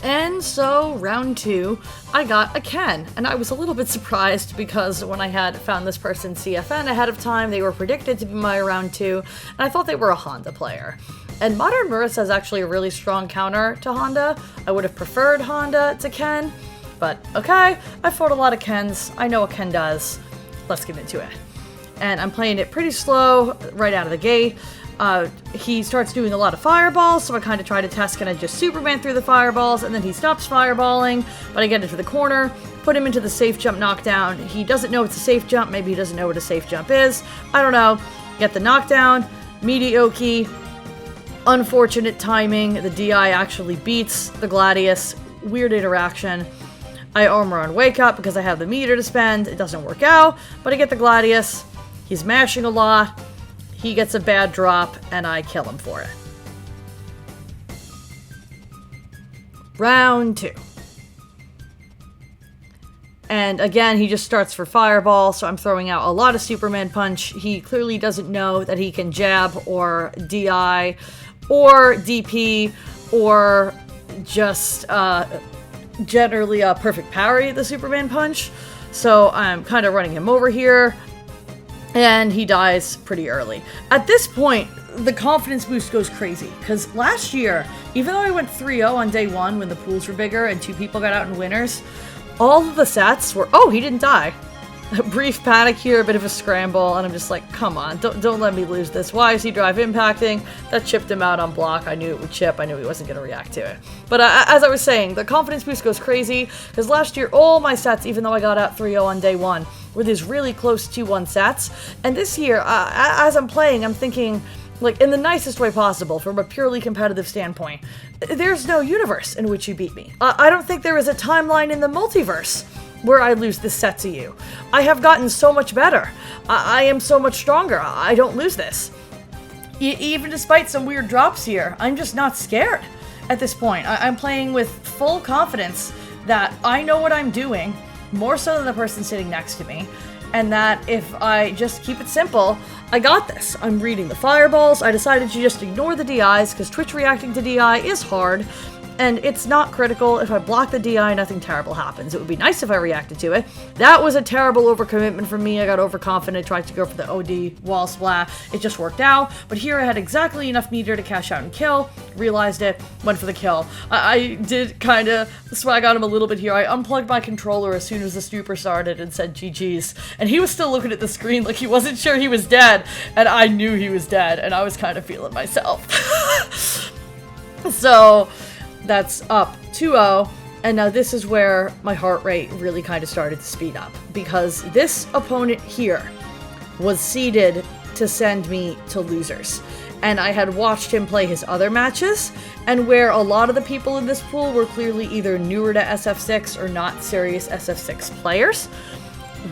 Speaker 1: And so, round 2, I got a Ken, and I was a little bit surprised because when I had found this person CFN ahead of time, they were predicted to be my round 2, and I thought they were a Honda player. And Modern Marisa is actually a really strong counter to Honda. I would have preferred Honda to Ken, but okay, I fought a lot of Kens. I know what Ken does. Let's get into it. And I'm playing it pretty slow right out of the gate. He starts doing a lot of fireballs, so I kind of try to test, can I just Superman through the fireballs, and then he stops fireballing, but I get into the corner, put him into the safe jump knockdown. He doesn't know it's a safe jump, maybe he doesn't know what a safe jump is, I don't know. Get the knockdown, mediocre, unfortunate timing, the DI actually beats the Gladius, weird interaction. I armor on wake up because I have the meter to spend, it doesn't work out, but I get the Gladius, he's mashing a lot, he gets a bad drop, and I kill him for it. Round 2. And again, he just starts for fireball, so I'm throwing out a lot of Superman punch. He clearly doesn't know that he can jab or DI or DP or just generally perfect parry the Superman punch. So I'm kind of running him over here. And he dies pretty early. At this point, the confidence boost goes crazy, because last year, even though I went 3-0 on day 1 when the pools were bigger and 2 people got out in winners, all of the sets were, oh, he didn't die. A brief panic here, a bit of a scramble, and I'm just like, come on, don't let me lose this. Why is he drive impacting? That chipped him out on block. I knew it would chip. I knew he wasn't going to react to it. But as I was saying, the confidence boost goes crazy, because last year, all my sets, even though I got out 3-0 on day 1, were these really close 2-1 sets. And this year, as I'm playing, I'm thinking, like, in the nicest way possible, from a purely competitive standpoint, there's no universe in which you beat me. I don't think there is a timeline in the multiverse where I lose this set to you. I have gotten so much better. I am so much stronger. I don't lose this. Even despite some weird drops here, I'm just not scared at this point. I'm playing with full confidence that I know what I'm doing, more so than the person sitting next to me, and that if I just keep it simple, I got this. I'm reading the fireballs. I decided to just ignore the DIs because Twitch reacting to DI is hard, and it's not critical. If I block the DI, nothing terrible happens. It would be nice if I reacted to it. That was a terrible overcommitment from me. I got overconfident, tried to go for the OD wall splat. It just worked out, but here I had exactly enough meter to cash out and kill. Realized it, went for the kill. I did kind of swag on him a little bit here. I unplugged my controller as soon as the super started and said GG's, and he was still looking at the screen like he wasn't sure he was dead, and I knew he was dead, and I was kind of feeling myself. So that's up 2-0, and now this is where my heart rate really kind of started to speed up, because this opponent here was seeded to send me to losers. And I had watched him play his other matches, and where a lot of the people in this pool were clearly either newer to SF6 or not serious SF6 players,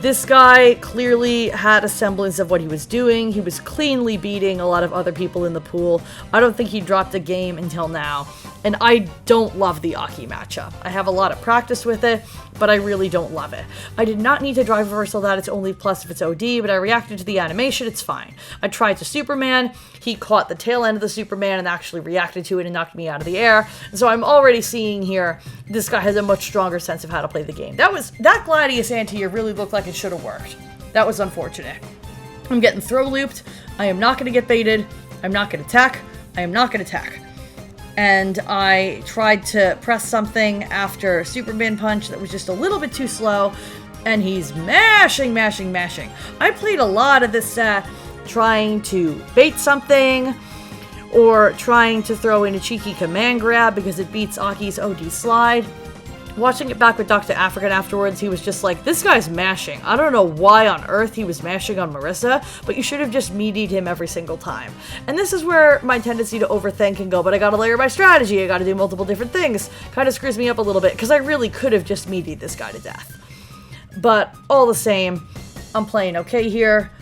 Speaker 1: this guy clearly had a semblance of what he was doing. He was cleanly beating a lot of other people in the pool. I don't think he dropped a game until now. And I don't love the Aki matchup. I have a lot of practice with it, but I really don't love it. I did not need to drive reversal that, it's only plus if it's OD, but I reacted to the animation, it's fine. I tried to Superman, he caught the tail end of the Superman and actually reacted to it and knocked me out of the air. And so I'm already seeing here, this guy has a much stronger sense of how to play the game. That Gladius anti-air really looked like it should have worked. That was unfortunate. I'm getting throw looped, I am not going to get baited, I'm not going to attack, I am not going to attack. And I tried to press something after Superman punch that was just a little bit too slow, and he's mashing. I played a lot of this set trying to bait something, or trying to throw in a cheeky command grab because it beats Aki's OD slide. Watching it back with Dr. African afterwards, he was just like, this guy's mashing. I don't know why on earth he was mashing on Marisa, but you should have just meatied him every single time. And this is where my tendency to overthink and go, but I gotta layer my strategy, I gotta do multiple different things, kind of screws me up a little bit, because I really could have just meatied this guy to death. But all the same, I'm playing okay here.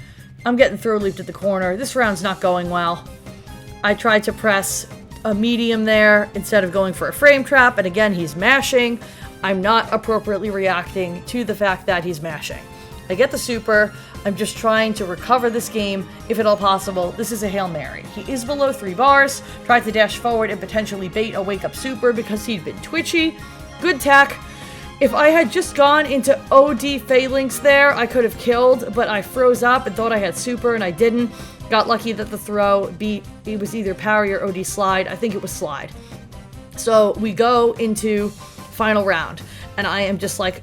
Speaker 1: I'm getting throw looped at the corner. This round's not going well. I tried to press a medium there instead of going for a frame trap, and again, he's mashing. I'm not appropriately reacting to the fact that he's mashing. I get the super. I'm just trying to recover this game, if at all possible. This is a Hail Mary. He is below 3 bars, tried to dash forward and potentially bait a wake-up super because he'd been twitchy. Good tack. If I had just gone into OD phalanx there, I could have killed, but I froze up and thought I had super and I didn't. Got lucky that the throw beat, it was either parry or OD slide. I think it was slide. So we go into final round, and I am just like,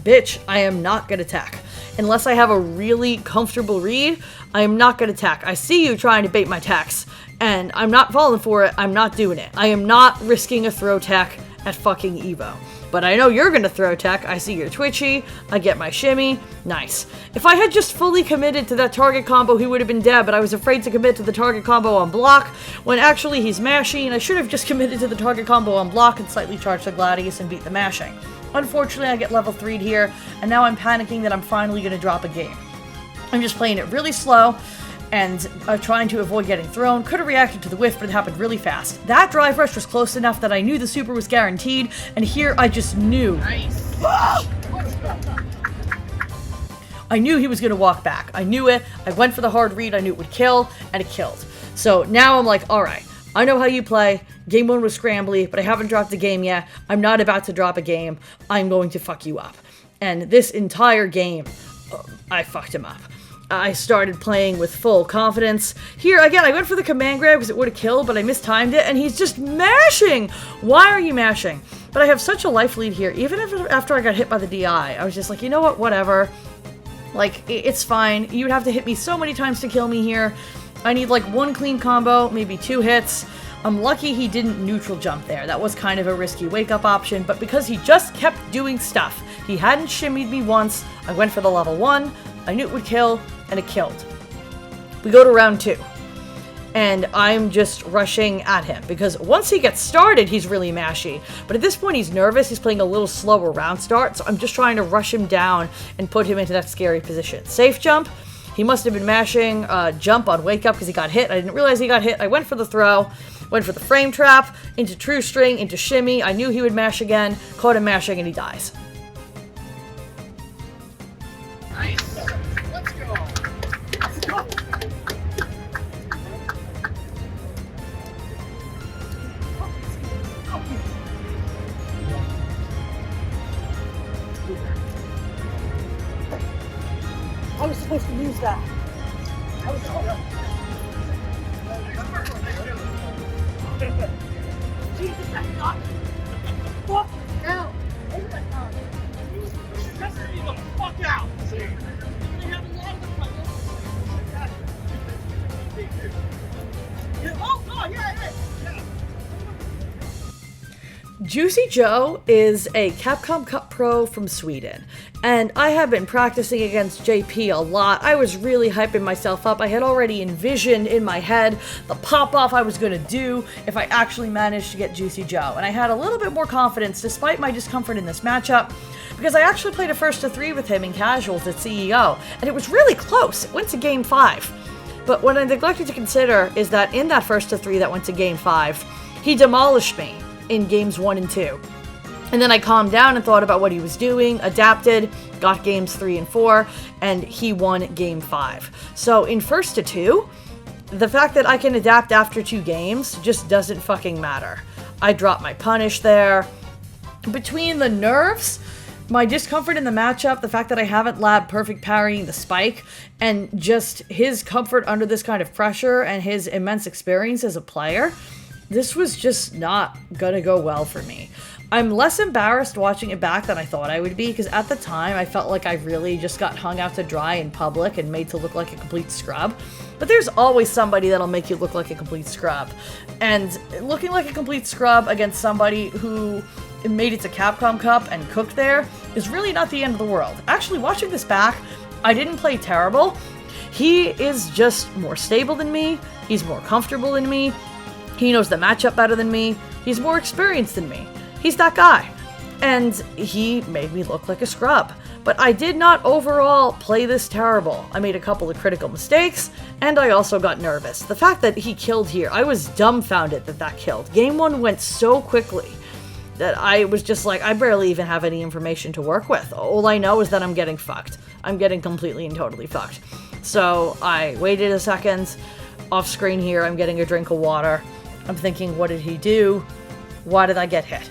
Speaker 1: bitch, I am not gonna attack. Unless I have a really comfortable read, I am not gonna attack. I see you trying to bait my attacks, and I'm not falling for it, I'm not doing it. I am not risking a throw tech at fucking EVO. But I know you're gonna throw tech, I see you're twitchy, I get my shimmy, nice. If I had just fully committed to that target combo, he would have been dead, but I was afraid to commit to the target combo on block, when actually he's mashing, and I should have just committed to the target combo on block and slightly charged the Gladius and beat the mashing. Unfortunately, I get level 3'd here, and now I'm panicking that I'm finally gonna drop a game. I'm just playing it really slow, and trying to avoid getting thrown. Could have reacted to the whiff, but it happened really fast. That drive rush was close enough that I knew the super was guaranteed, and here I just knew. Nice. I knew he was going to walk back. I knew it. I went for the hard read. I knew it would kill, and it killed. So now I'm like, alright, I know how you play. Game 1 was scrambly, but I haven't dropped a game yet. I'm not about to drop a game. I'm going to fuck you up. And this entire game, I fucked him up. I started playing with full confidence. Here, again, I went for the command grab because it would have killed, but I mistimed it, and he's just mashing! Why are you mashing? But I have such a life lead here. Even after I got hit by the DI, I was just like, you know what, whatever. Like, it's fine. You would have to hit me so many times to kill me here. I need, like, 1 clean combo, maybe 2 hits. I'm lucky he didn't neutral jump there. That was kind of a risky wake-up option, but because he just kept doing stuff, he hadn't shimmied me once, I went for the level 1, I knew it would kill, and it killed. We go to round 2, and I'm just rushing at him, because once he gets started, he's really mashy, but at this point he's nervous, he's playing a little slower round start, so I'm just trying to rush him down and put him into that scary position. Safe jump, he must have been mashing jump on wake up because he got hit. I didn't realize he got hit. I went for the throw, went for the frame trap, into true string, into shimmy. I knew he would mash again, caught him mashing, and he dies.
Speaker 14: Nice.
Speaker 1: I was supposed to lose that. I was supposed to. Jesus, that's not. Fuck out. Just leave the fuck out. They have a lot of them. Oh, God, yeah. JuicyJoe is a Capcom Cup Pro from Sweden, and I have been practicing against JP a lot. I was really hyping myself up. I had already envisioned in my head the pop-off I was going to do if I actually managed to get JuicyJoe, and I had a little bit more confidence despite my discomfort in this matchup, because I actually played a 1-3 with him in casuals at CEO, and it was really close. It went to Game 5. But what I neglected to consider is that in that 1-3 that went to Game 5, he demolished me in Games 1 and 2. And then I calmed down and thought about what he was doing, adapted, got Games 3 and 4, and he won Game 5. So in 1-2, the fact that I can adapt after 2 games just doesn't fucking matter. I dropped my punish there. Between the nerves, my discomfort in the matchup, the fact that I haven't labbed perfect parrying the spike, and just his comfort under this kind of pressure and his immense experience as a player, this was just not gonna go well for me. I'm less embarrassed watching it back than I thought I would be, because at the time I felt like I really just got hung out to dry in public and made to look like a complete scrub. But there's always somebody that'll make you look like a complete scrub. And looking like a complete scrub against somebody who made it to Capcom Cup and cooked there is really not the end of the world. Actually, watching this back, I didn't play terrible. He is just more stable than me. He's more comfortable than me. He knows the matchup better than me. He's more experienced than me. He's that guy. And he made me look like a scrub. But I did not overall play this terrible. I made a couple of critical mistakes, and I also got nervous. The fact that he killed here, I was dumbfounded that that killed. Game 1 went so quickly that I was just like, I barely even have any information to work with. All I know is that I'm getting fucked. I'm getting completely and totally fucked. So I waited a second. Off screen here, I'm getting a drink of water. I'm thinking, what did he do? Why did I get hit?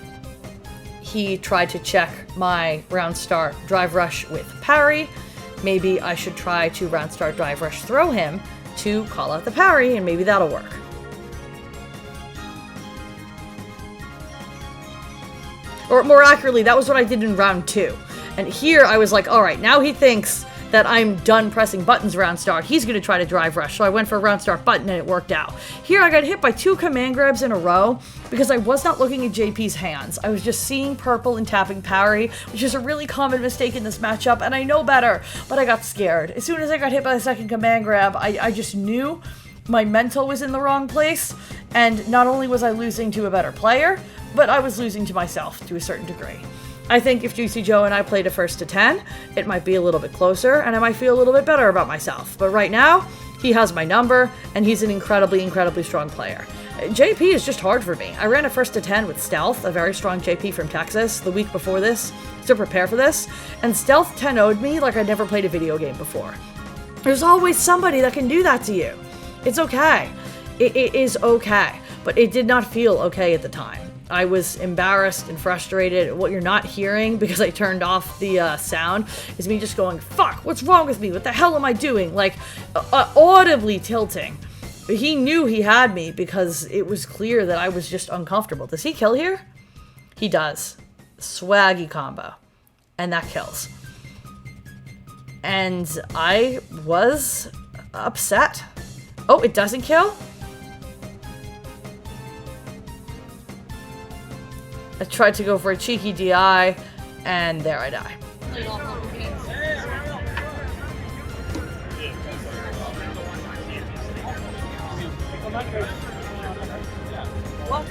Speaker 1: He tried to check my round start drive rush with parry. Maybe I should try to round start drive rush throw him to call out the parry, and maybe that'll work. Or more accurately, that was what I did in round 2. And here I was like, alright, now he thinks that I'm done pressing buttons round start. He's going to try to drive rush, so I went for a round start button and it worked out. Here I got hit by 2 command grabs in a row because I was not looking at JP's hands. I was just seeing purple and tapping parry, which is a really common mistake in this matchup, and I know better, but I got scared. As soon as I got hit by the second command grab, I just knew my mental was in the wrong place, and not only was I losing to a better player, but I was losing to myself to a certain degree. I think if JuicyJoe and I played a 1-10, it might be a little bit closer, and I might feel a little bit better about myself. But right now, he has my number, and he's an incredibly, incredibly strong player. JP is just hard for me. I ran a 1-10 with Stealth, a very strong JP from Texas, the week before this, to prepare for this, and Stealth 10-0'd me like I'd never played a video game before. There's always somebody that can do that to you. It's okay. It is okay. But it did not feel okay at the time. I was embarrassed and frustrated. What you're not hearing, because I turned off the sound, is me just going, fuck, what's wrong with me? What the hell am I doing? Like, audibly tilting. He knew he had me because it was clear that I was just uncomfortable. Does he kill here? He does. Swaggy combo. And that kills. And I was upset. Oh, it doesn't kill? I tried to go for a cheeky DI, and there I die. What?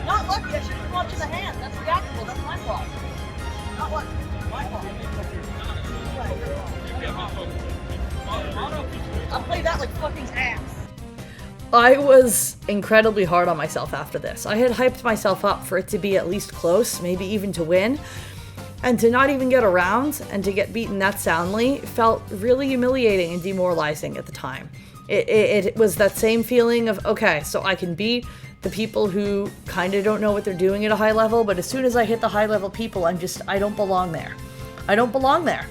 Speaker 1: Not lucky, I should have launched in the hand. That's reactable, that's my fault. Not lucky, my fault. I'll play that like fucking ass. I was incredibly hard on myself after this. I had hyped myself up for it to be at least close, maybe even to win. And to not even get around and to get beaten that soundly felt really humiliating and demoralizing at the time. It was that same feeling of, okay, so I can beat the people who kind of don't know what they're doing at a high level, but as soon as I hit the high level people, I don't belong there. I don't belong there.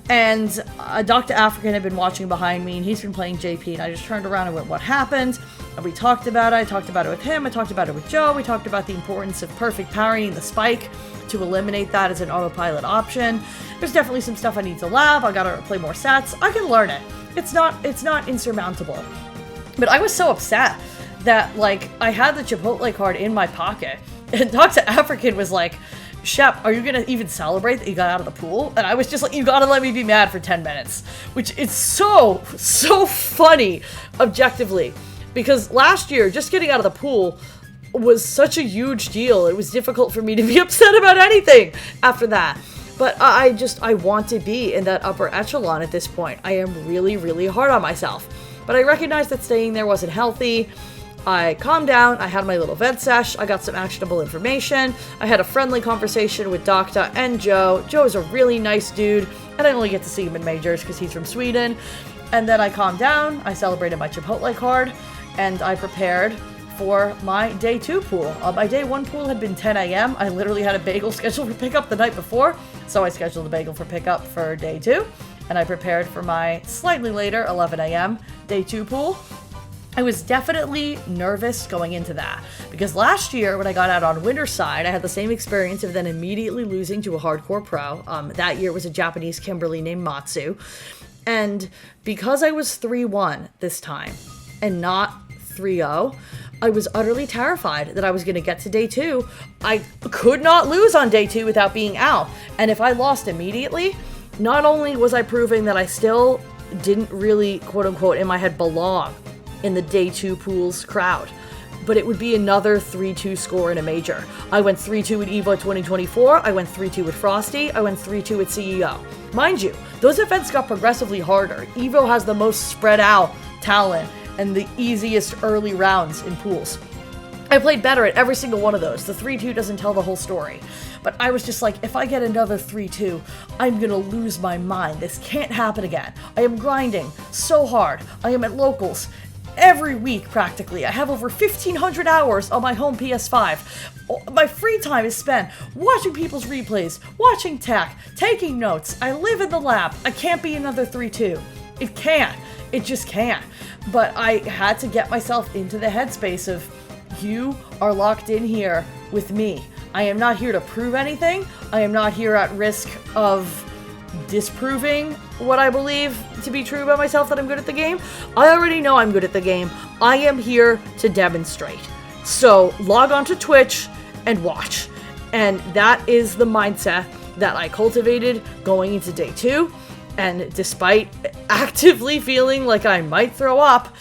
Speaker 1: And Dr. African had been watching behind me, and he's been playing JP, and I just turned around and went, what happened? And we talked about it. I talked about it with him. I talked about it with Joe. We talked about the importance of perfect parrying the spike to eliminate that as an autopilot option. There's definitely some stuff I need to lab. I gotta play more sets. I can learn it. It's not insurmountable. But I was so upset that, like, I had the Chipotle card in my pocket, and Dr. African was like, Shep, are you gonna even celebrate that you got out of the pool? And I was just like, you gotta let me be mad for 10 minutes. Which is so funny, objectively. Because last year, just getting out of the pool was such a huge deal. It was difficult for me to be upset about anything after that. But I want to be in that upper echelon at this point. I am really, really hard on myself. But I recognized that staying there wasn't healthy. I calmed down, I had my little vent sesh, I got some actionable information, I had a friendly conversation with Doctor and Joe. Joe is a really nice dude, and I only get to see him in majors because he's from Sweden. And then I calmed down, I celebrated my Chipotle card, and I prepared for my day 2 pool. My day 1 pool had been 10 a.m. I literally had a bagel scheduled for pickup the night before, so I scheduled a bagel for pickup for day 2, and I prepared for my slightly later 11 a.m. day 2 pool. I was definitely nervous going into that, because last year when I got out on winter side, I had the same experience of then immediately losing to a hardcore pro. That year was a Japanese Kimberly named Matsu, and because I was 3-1 this time and not 3-0, I was utterly terrified that I was going to get to day 2. I could not lose on day 2 without being out, and if I lost immediately, not only was I proving that I still didn't really, quote-unquote, in my head belong in the day 2 pools crowd, but it would be another 3-2 score in a major. I went 3-2 at EVO 2024, I went 3-2 with Frosty, I went 3-2 at CEO. Mind you, those events got progressively harder. EVO has the most spread out talent and the easiest early rounds in pools. I played better at every single one of those. The 3-2 doesn't tell the whole story. But I was just like, if I get another 3-2, I'm gonna lose my mind. This can't happen again. I am grinding so hard. I am at locals every week practically. I have over 1,500 hours on my home PS5. My free time is spent watching people's replays, watching tech, taking notes. I live in the lab. I can't be another 3-2. It can't. It just can't. But I had to get myself into the headspace of, you are locked in here with me. I am not here to prove anything. I am not here at risk of disproving what I believe to be true about myself, that I'm good at the game. I already know I'm good at the game. I am here to demonstrate. So log on to Twitch and watch. And that is the mindset that I cultivated going into day 2. And despite actively feeling like I might throw up,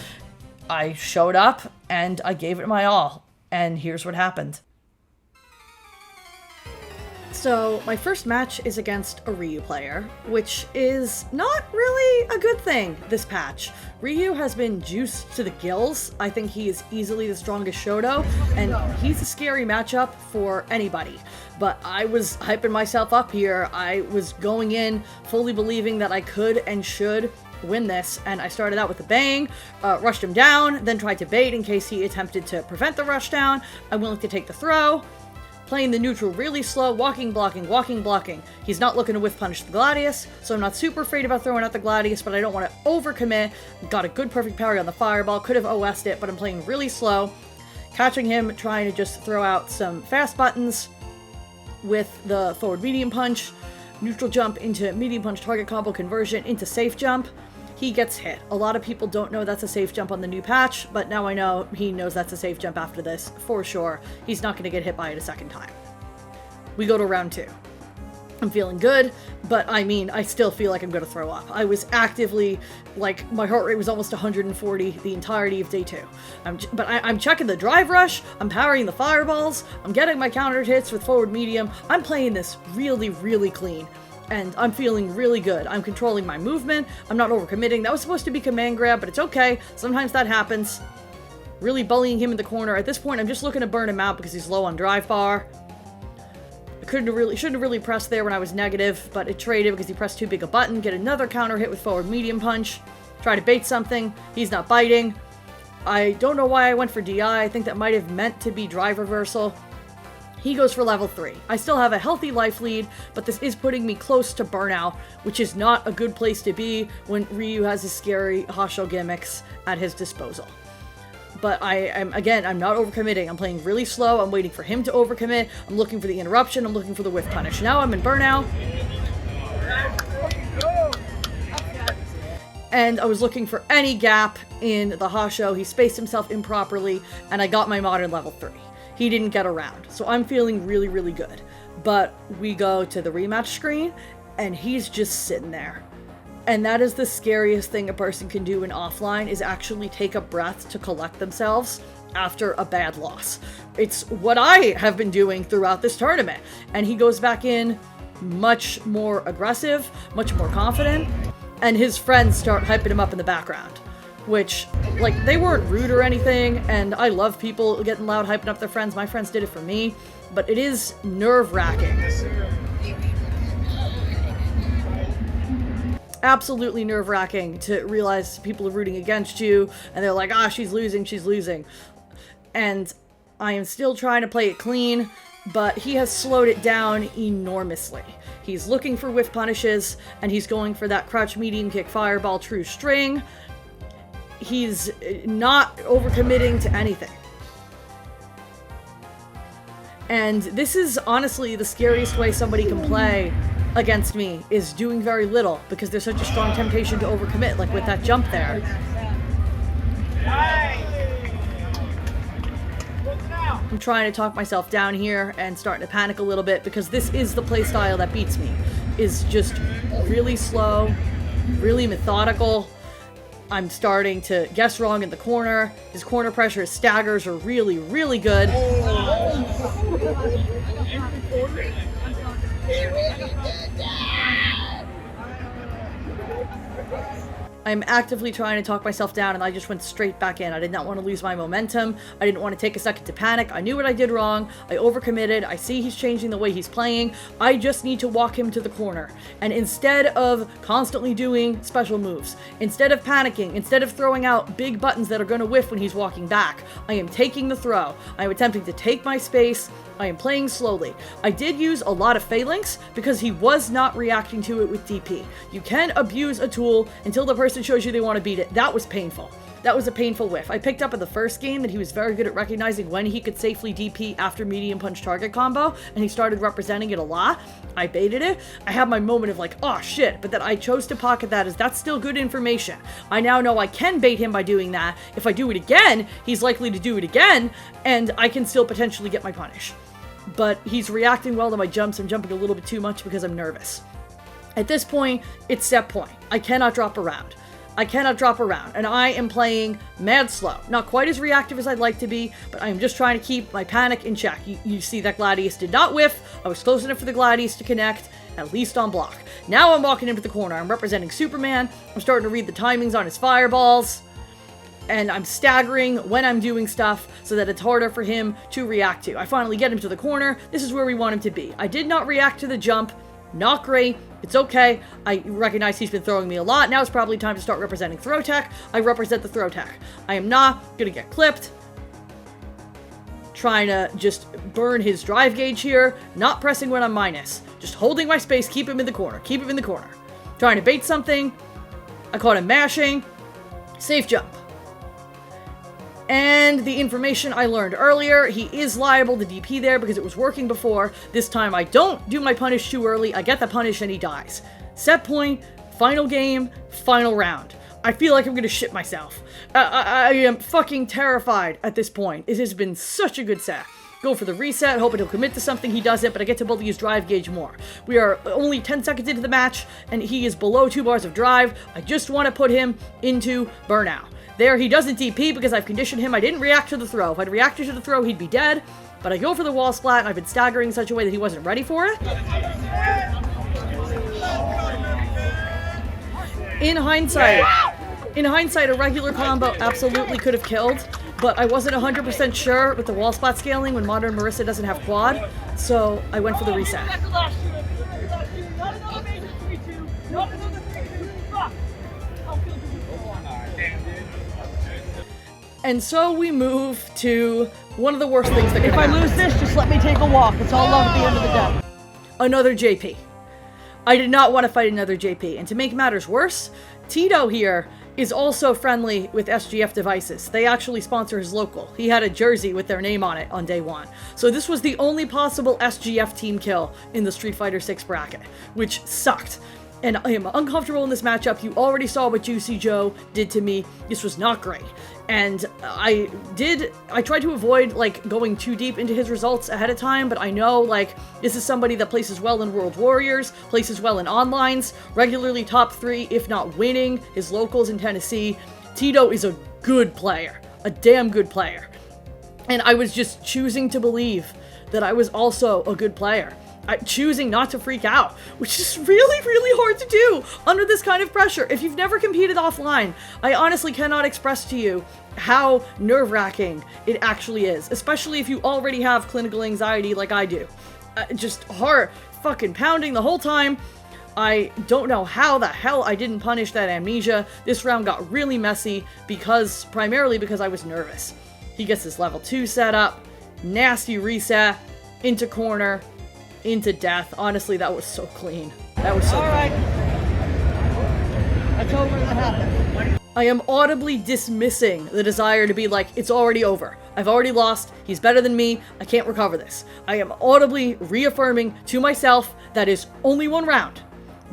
Speaker 1: I showed up and I gave it my all. And here's what happened. So, my first match is against a Ryu player, which is not really a good thing this patch. Ryu has been juiced to the gills. I think he is easily the strongest Shoto, and he's a scary matchup for anybody. But I was hyping myself up here. I was going in fully believing that I could and should win this, and I started out with a bang, rushed him down, then tried to bait in case he attempted to prevent the rush down. I'm willing to take the throw. Playing the neutral really slow, walking, blocking. He's not looking to whiff punish the Gladius, so I'm not super afraid about throwing out the Gladius, but I don't want to overcommit. Got a good perfect parry on the fireball, could have OS'd it, but I'm playing really slow. Catching him, trying to just throw out some fast buttons with the forward medium punch, neutral jump into medium punch target combo conversion into safe jump. He gets hit. A lot of people don't know that's a safe jump on the new patch, but now I know he knows that's a safe jump after this, for sure. He's not going to get hit by it a second time. We go to round 2. I'm feeling good, but I mean, I still feel like I'm going to throw up. I was actively, like, my heart rate was almost 140 the entirety of day 2. I'm checking the drive rush, I'm parrying the fireballs, I'm getting my countered hits with forward medium. I'm playing this really, really clean. And I'm feeling really good. I'm controlling my movement. I'm not overcommitting. That was supposed to be command grab, but it's okay. Sometimes that happens. Really bullying him in the corner. At this point, I'm just looking to burn him out because he's low on drive bar. I shouldn't have really pressed there when I was negative, but it traded because he pressed too big a button. Get another counter hit with forward medium punch. Try to bait something. He's not biting. I don't know why I went for DI. I think that might have meant to be drive reversal. He goes for level 3. I still have a healthy life lead, but this is putting me close to burnout, which is not a good place to be when Ryu has his scary Hasho gimmicks at his disposal. But I'm not overcommitting. I'm playing really slow. I'm waiting for him to overcommit. I'm looking for the interruption. I'm looking for the whiff punish. Now I'm in burnout. And I was looking for any gap in the Hasho. He spaced himself improperly, and I got my modern level 3. He didn't get around, so I'm feeling really, really good. But we go to the rematch screen, and he's just sitting there. And that is the scariest thing a person can do in offline, is actually take a breath to collect themselves after a bad loss. It's what I have been doing throughout this tournament. And he goes back in much more aggressive, much more confident, and his friends start hyping him up in the background. Which, like, they weren't rude or anything, and I love people getting loud, hyping up their friends. My friends did it for me, but it is nerve-wracking. Absolutely nerve-wracking to realize people are rooting against you, and they're like, ah, she's losing, she's losing. And I am still trying to play it clean, but he has slowed it down enormously. He's looking for whiff punishes, and he's going for that crouch medium kick fireball true string. He's not overcommitting to anything. And this is honestly the scariest way somebody can play against me, is doing very little, because there's such a strong temptation to overcommit, like with that jump there. I'm trying to talk myself down here and starting to panic a little bit, because this is the playstyle that beats me, is just really slow, really methodical. I'm starting to guess wrong in the corner. His corner pressure, his staggers are really, really good. I'm actively trying to talk myself down, and I just went straight back in. I did not want to lose my momentum. I didn't want to take a second to panic. I knew what I did wrong. I overcommitted. I see he's changing the way he's playing. I just need to walk him to the corner. And instead of constantly doing special moves, instead of panicking, instead of throwing out big buttons that are going to whiff when he's walking back, I am taking the throw. I am attempting to take my space. I am playing slowly. I did use a lot of phalanx because he was not reacting to it with DP. You can abuse a tool until the person shows you they want to beat it. That was painful. That was a painful whiff. I picked up in the first game that he was very good at recognizing when he could safely DP after medium punch target combo, and he started representing it a lot. I baited it. I had my moment of like, oh shit, but then I chose to pocket that as that's still good information. I now know I can bait him by doing that. If I do it again, he's likely to do it again, and I can still potentially get my punish. But he's reacting well to my jumps. I'm jumping a little bit too much because I'm nervous. At this point, it's set point. I cannot drop around. I cannot drop around, and I am playing mad slow. Not quite as reactive as I'd like to be, but I am just trying to keep my panic in check. You see that Gladius did not whiff. I was close enough for the Gladius to connect, at least on block. Now I'm walking into the corner. I'm representing Superman. I'm starting to read the timings on his fireballs, and I'm staggering when I'm doing stuff so that it's harder for him to react to. I finally get him to the corner. This is where we want him to be. I did not react to the jump. Not great. It's okay. I recognize he's been throwing me a lot. Now it's probably time to start representing throw tech. I represent the throw tech. I am not going to get clipped. Trying to just burn his drive gauge here. Not pressing when I'm minus. Just holding my space. Keep him in the corner. Keep him in the corner. Trying to bait something. I caught him mashing. Safe jump. And the information I learned earlier, he is liable to DP there because it was working before. This time I don't do my punish too early. I get the punish and he dies. Set point, final game, final round. I feel like I'm gonna shit myself. I am fucking terrified at this point. It has been such a good set. Go for the reset, hoping he'll commit to something. He doesn't, but I get to bully his drive gauge more. We are only 10 seconds into the match, and he is below 2 bars of drive. I just want to put him into burnout. There, he doesn't DP because I've conditioned him. I didn't react to the throw. If I'd reacted to the throw, he'd be dead. But I go for the wall splat, and I've been staggering in such a way that he wasn't ready for it. In hindsight, a regular combo absolutely could have killed, but I wasn't 100% sure with the wall splat scaling when modern Marisa doesn't have quad, so I went for the reset. And so we move to One of the worst things that could
Speaker 14: If I lose this, just let me take a walk. It's all love at the end of the day.
Speaker 1: Another JP. I did not want to fight another JP, and to make matters worse, Tito here is also friendly with SGF devices. They actually sponsor his local. He had a jersey with their name on it on day one. So this was the only possible SGF team kill in the Street Fighter 6 bracket, which sucked. And I am uncomfortable in this matchup. You already saw what JuicyJoe did to me. This was not great. And I tried to avoid, like, going too deep into his results ahead of time, but I know, like, this is somebody that places well in World Warriors, places well in onlines, regularly top 3, if not winning, his locals in Tennessee. Tito is a good player. A damn good player. And I was just choosing to believe that I was also a good player. Choosing not to freak out, which is really, really hard to do under this kind of pressure. If you've never competed offline, I honestly cannot express to you how nerve-wracking it actually is, especially if you already have clinical anxiety like I do. Just heart fucking pounding the whole time. I don't know how the hell I didn't punish that amnesia. This round got really messy primarily because I was nervous. He gets his level 2 set up, nasty reset, into corner, into death. Honestly, that was so clean. That was so
Speaker 14: Alright. That's over. That happened.
Speaker 1: I am audibly dismissing the desire to be like, it's already over. I've already lost. He's better than me. I can't recover this. I am audibly reaffirming to myself that is only one round.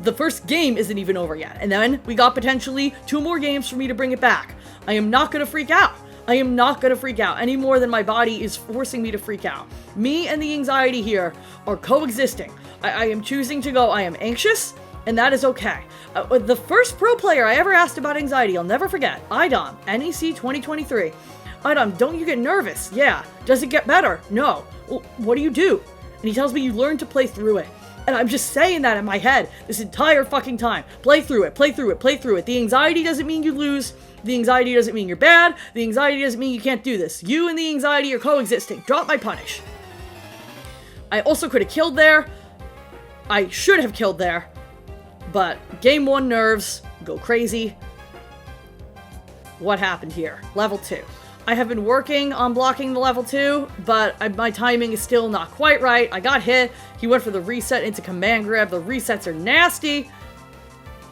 Speaker 1: The first game isn't even over yet. And then we got potentially 2 more games for me to bring it back. I am not going to freak out. I am not going to freak out any more than my body is forcing me to freak out. Me and the anxiety here are coexisting. I am choosing to go, I am anxious, and that is okay. The first pro player I ever asked about anxiety, I'll never forget, Idom, NEC 2023. Idom, don't you get nervous? Yeah. Does it get better? No. Well, what do you do? And he tells me you learn to play through it. And I'm just saying that in my head this entire fucking time. Play through it, play through it, play through it. The anxiety doesn't mean you lose. The anxiety doesn't mean you're bad. The anxiety doesn't mean you can't do this. You and the anxiety are coexisting. Drop my punish. I also could have killed there. I should have killed there. But game 1 nerves go crazy. What happened here? Level 2. I have been working on blocking the level 2, but my timing is still not quite right. I got hit. He went for the reset into command grab. The resets are nasty.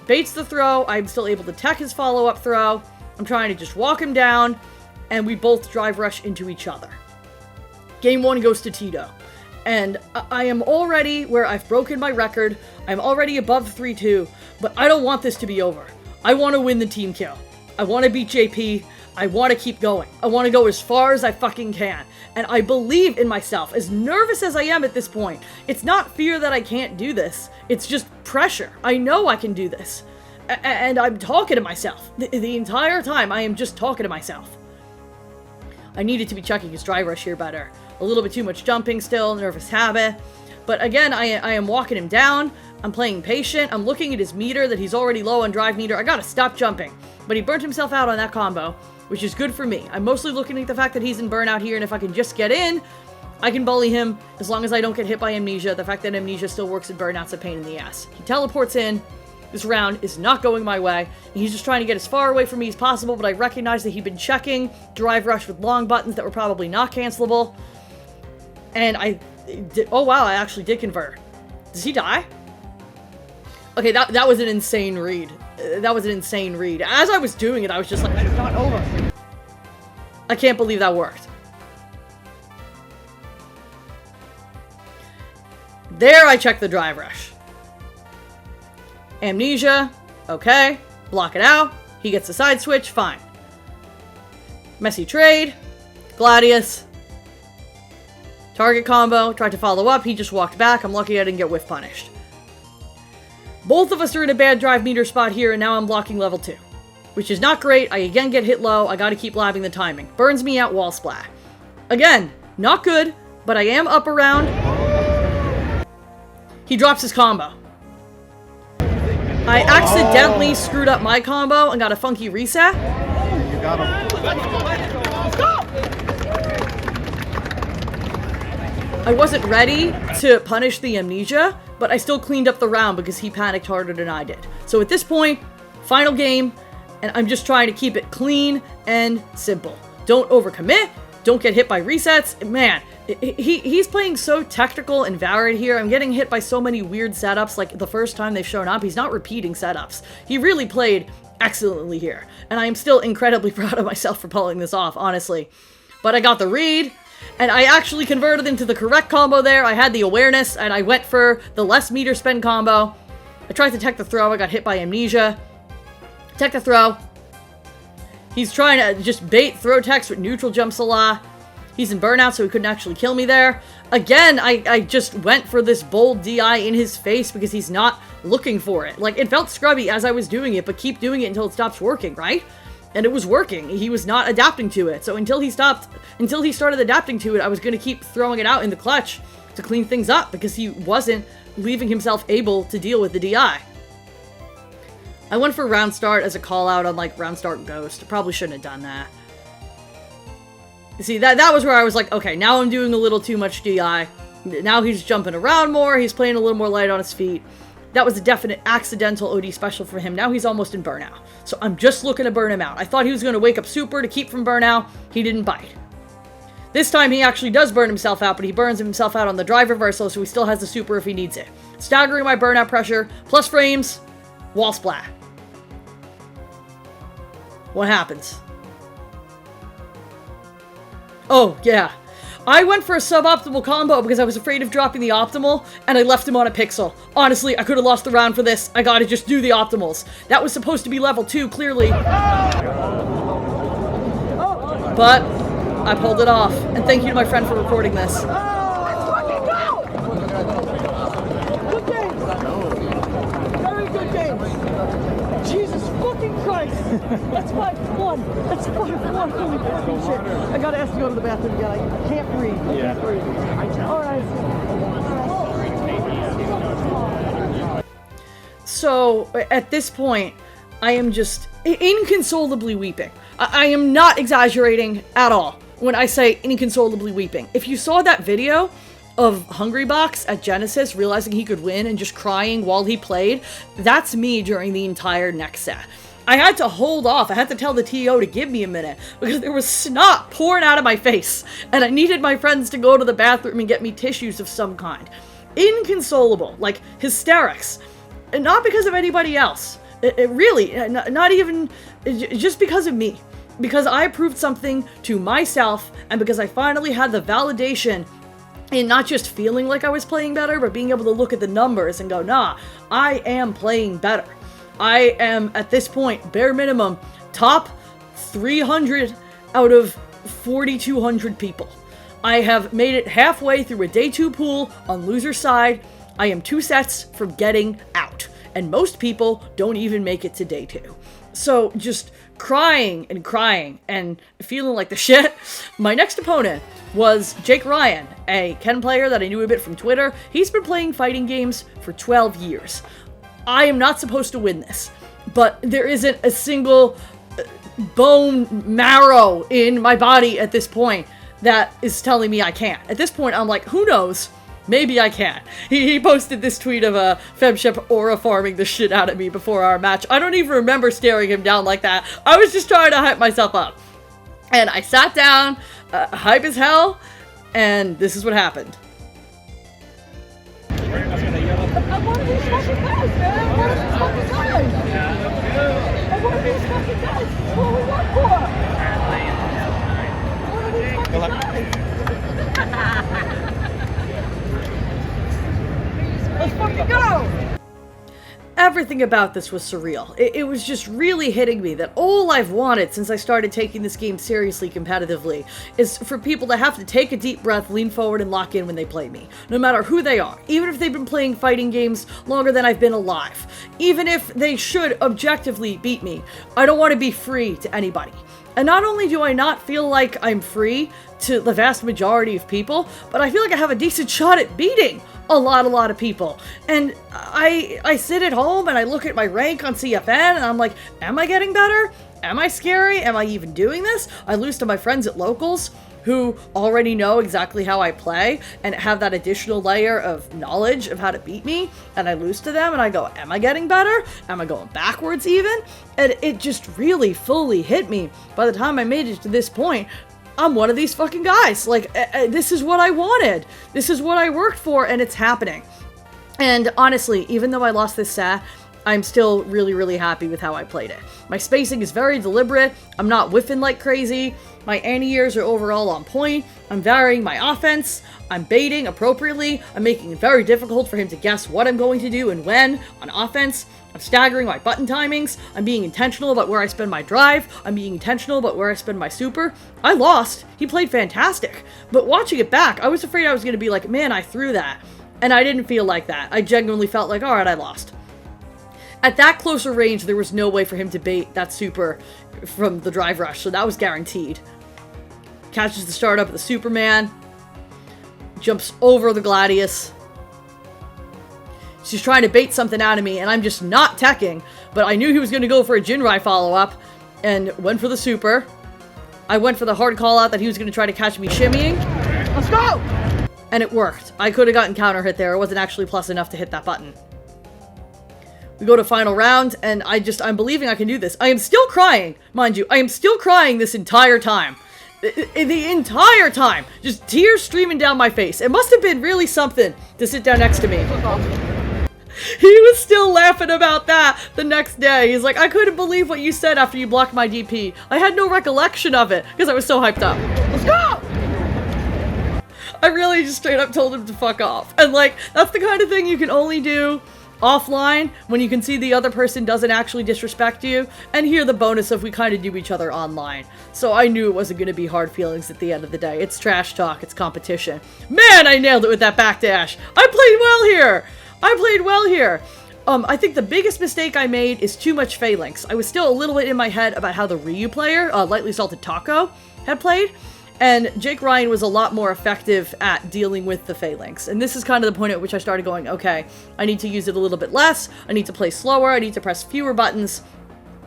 Speaker 1: Baits the throw. I'm still able to tech his follow-up throw. I'm trying to just walk him down, and we both drive rush into each other. Game 1 goes to Tito. And I am already where I've broken my record. I'm already above 3-2, but I don't want this to be over. I want to win the team kill. I want to beat JP. I want to keep going. I want to go as far as I fucking can. And I believe in myself. As nervous as I am at this point, it's not fear that I can't do this. It's just pressure. I know I can do this. And I'm talking to myself. The entire time, I am just talking to myself. I needed to be checking his drive rush here better. A little bit too much jumping still, nervous habit. But again, I am walking him down. I'm playing patient. I'm looking at his meter that he's already low on drive meter. I gotta stop jumping. But he burnt himself out on that combo, which is good for me. I'm mostly looking at the fact that he's in burnout here, and if I can just get in, I can bully him as long as I don't get hit by amnesia. The fact that amnesia still works in burnout's a pain in the ass. He teleports in. This round is not going my way. He's just trying to get as far away from me as possible, but I recognize that he'd been checking drive rush with long buttons that were probably not cancelable. And I did, oh wow, I actually did convert. Does he die? Okay, that was an insane read. That was an insane read. As I was doing it, I was just like, it's not over. I can't believe that worked. There I checked the drive rush. Amnesia, okay. Block it out. He gets a side switch, fine. Messy trade. Gladius. Target combo, tried to follow up, he just walked back. I'm lucky I didn't get whiff punished. Both of us are in a bad drive meter spot here, and now I'm blocking level 2. Which is not great. I again get hit low. I gotta keep labbing the timing. Burns me out, wall splat. Again, not good, but I am up around. He drops his combo. I accidentally screwed up my combo and got a funky reset.
Speaker 13: You got him.
Speaker 8: Let's go!
Speaker 1: I wasn't ready to punish the amnesia, but I still cleaned up the round because he panicked harder than I did. So at this point, final game, and I'm just trying to keep it clean and simple. Don't overcommit, don't get hit by resets. Man, he's playing so technical and varied here. I'm getting hit by so many weird setups. Like the first time they've shown up, he's not repeating setups. He really played excellently here. And I am still incredibly proud of myself for pulling this off, honestly. But I got the read, and I actually converted into the correct combo there. I had the awareness, and I went for the less meter spend combo. I tried to tech the throw. I got hit by amnesia. Tech the throw. He's trying to just bait throw techs with neutral jumps a lot. He's in burnout, so he couldn't actually kill me there. Again, I just went for this bold DI in his face because he's not looking for it. Like, it felt scrubby as I was doing it, but keep doing it until it stops working, right? And it was working. He was not adapting to it. So until he started adapting to it, I was going to keep throwing it out in the clutch to clean things up because he wasn't leaving himself able to deal with the DI. I went for round start as a call out on like round start ghost. Probably shouldn't have done that. You see, that was where I was like, okay, now I'm doing a little too much DI. Now he's jumping around more. He's playing a little more light on his feet. That was a definite accidental OD special for him. Now he's almost in burnout. So I'm just looking to burn him out. I thought he was going to wake up super to keep from burnout. He didn't bite. This time he actually does burn himself out, but he burns himself out on the drive reversal, so he still has the super if he needs it. Staggering my burnout pressure, plus frames, wall splat. What happens? Oh, yeah. I went for a suboptimal combo because I was afraid of dropping the optimal, and I left him on a pixel. Honestly, I could have lost the round for this. I gotta just do the optimals. That was supposed to be level 2, clearly. But I pulled it off, and thank you to my friend for recording this.
Speaker 14: Good game. Very good game. Jesus fucking Christ. That's 5-1. That's 5-1. Holy fucking shit. I gotta ask to go to the bathroom again. I can't breathe. I can't breathe. Alright.
Speaker 1: So, at this point, I am just inconsolably weeping. I am not exaggerating at all when I say inconsolably weeping. If you saw that video of Hungrybox at Genesis realizing he could win and just crying while he played, that's me during the entire next set. I had to hold off. I had to tell the TO to give me a minute because there was snot pouring out of my face and I needed my friends to go to the bathroom and get me tissues of some kind. Inconsolable, like hysterics. And not because of anybody else. It really, not even, just because of me. Because I proved something to myself, and because I finally had the validation in not just feeling like I was playing better, but being able to look at the numbers and go, nah, I am playing better. I am, at this point, bare minimum, top 300 out of 4,200 people. I have made it halfway through a day 2 pool on loser side. I am 2 sets from getting out. And most people don't even make it to day 2. So just crying and feeling like the shit. My next opponent was JakeRyan, a Ken player that I knew a bit from Twitter. He's been playing fighting games for 12 years. I am not supposed to win this, but there isn't a single bone marrow in my body at this point that is telling me I can't. At this point, I'm like, who knows? Maybe I can. He posted this tweet of a FemShep aura farming the shit out of me before our match. I don't even remember staring him down like that. I was just trying to hype myself up. And I sat down, hype as hell, and this is what happened.
Speaker 14: I want these fucking guys, man. I want these fucking guys. I want these fucking guys. That's what we work for. I want these fucking guys. Let's fucking go!
Speaker 1: Everything about this was surreal. It was just really hitting me that all I've wanted since I started taking this game seriously competitively is for people to have to take a deep breath, lean forward, and lock in when they play me. No matter who they are. Even if they've been playing fighting games longer than I've been alive. Even if they should objectively beat me. I don't want to be free to anybody. And not only do I not feel like I'm free to the vast majority of people, but I feel like I have a decent shot at beating a lot of people. And I sit at home and I look at my rank on CFN and I'm like, am I getting better? Am I scary? Am I even doing this? I lose to my friends at locals who already know exactly how I play and have that additional layer of knowledge of how to beat me, and I lose to them and I go, am I getting better? Am I going backwards even? And it just really fully hit me by the time I made it to this point. I'm one of these fucking guys. Like, this is what I wanted. This is what I worked for, and it's happening. And honestly, even though I lost this set, I'm still really, really happy with how I played it. My spacing is very deliberate. I'm not whiffing like crazy. My anti-airs are overall on point. I'm varying my offense. I'm baiting appropriately. I'm making it very difficult for him to guess what I'm going to do and when on offense. I'm staggering my button timings. I'm being intentional about where I spend my drive. I'm being intentional about where I spend my super. I lost. He played fantastic. But watching it back, I was afraid I was going to be like, man, I threw that. And I didn't feel like that. I genuinely felt like, alright, I lost. At that closer range, there was no way for him to bait that super from the drive rush, so that was guaranteed. Catches the startup of the Superman. Jumps over the Gladius. She's trying to bait something out of me, and I'm just not teching, but I knew he was going to go for a Jinrai follow-up, and went for the super. I went for the hard call-out that he was going to try to catch me shimmying. Let's go! And it worked. I could have gotten counter hit there. It wasn't actually plus enough to hit that button. We go to final round, and I'm believing I can do this. I am still crying, mind you. I am still crying this entire time. The entire time. Just tears streaming down my face. It must have been really something to sit down next to me. He was still laughing about that the next day. He's like, I couldn't believe what you said after you blocked my DP. I had no recollection of it, because I was so hyped up. Let's go! I really just straight up told him to fuck off. And like, that's the kind of thing you can only do offline, when you can see the other person doesn't actually disrespect you, and here the bonus of we kind of do each other online. So I knew it wasn't going to be hard feelings at the end of the day. It's trash talk, it's competition. Man, I nailed it with that backdash! I played well here! I played well here! I think the biggest mistake I made is too much phalanx. I was still a little bit in my head about how the Ryu player, LightlySaltedTaco, had played, and JakeRyan was a lot more effective at dealing with the phalanx. And this is kind of the point at which I started going, okay, I need to use it a little bit less, I need to play slower, I need to press fewer buttons.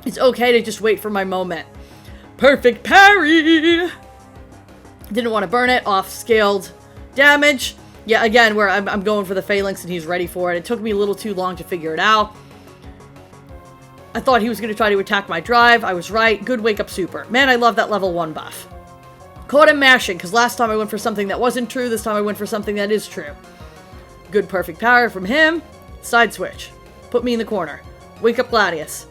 Speaker 1: It's okay to just wait for my moment. Perfect parry! Didn't want to burn it, off-scaled damage. Yeah, again, where I'm going for the phalanx and he's ready for it. It took me a little too long to figure it out. I thought he was going to try to attack my drive. I was right. Good wake-up super. Man, I love that level 1 buff. Caught him mashing, because last time I went for something that wasn't true, this time I went for something that is true. Good perfect power from him. Side switch. Put me in the corner. Wake up Gladius.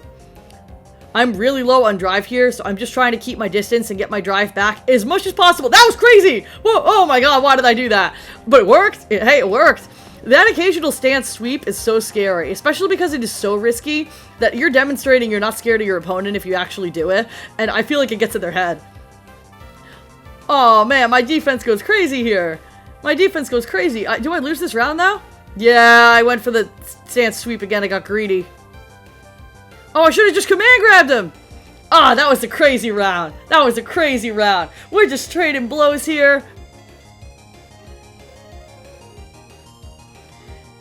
Speaker 1: I'm really low on drive here, so I'm just trying to keep my distance and get my drive back as much as possible. That was crazy! Whoa, oh my god, why did I do that? But it worked. Hey, it worked. That occasional stance sweep is so scary, especially because it is so risky that you're demonstrating you're not scared of your opponent if you actually do it, and I feel like it gets in their head. Oh man, my defense goes crazy here. My defense goes crazy. Do I lose this round though? Yeah, I went for the stance sweep again. I got greedy. Oh, I should have just command grabbed him. Ah, that was a crazy round. That was a crazy round. We're just trading blows here.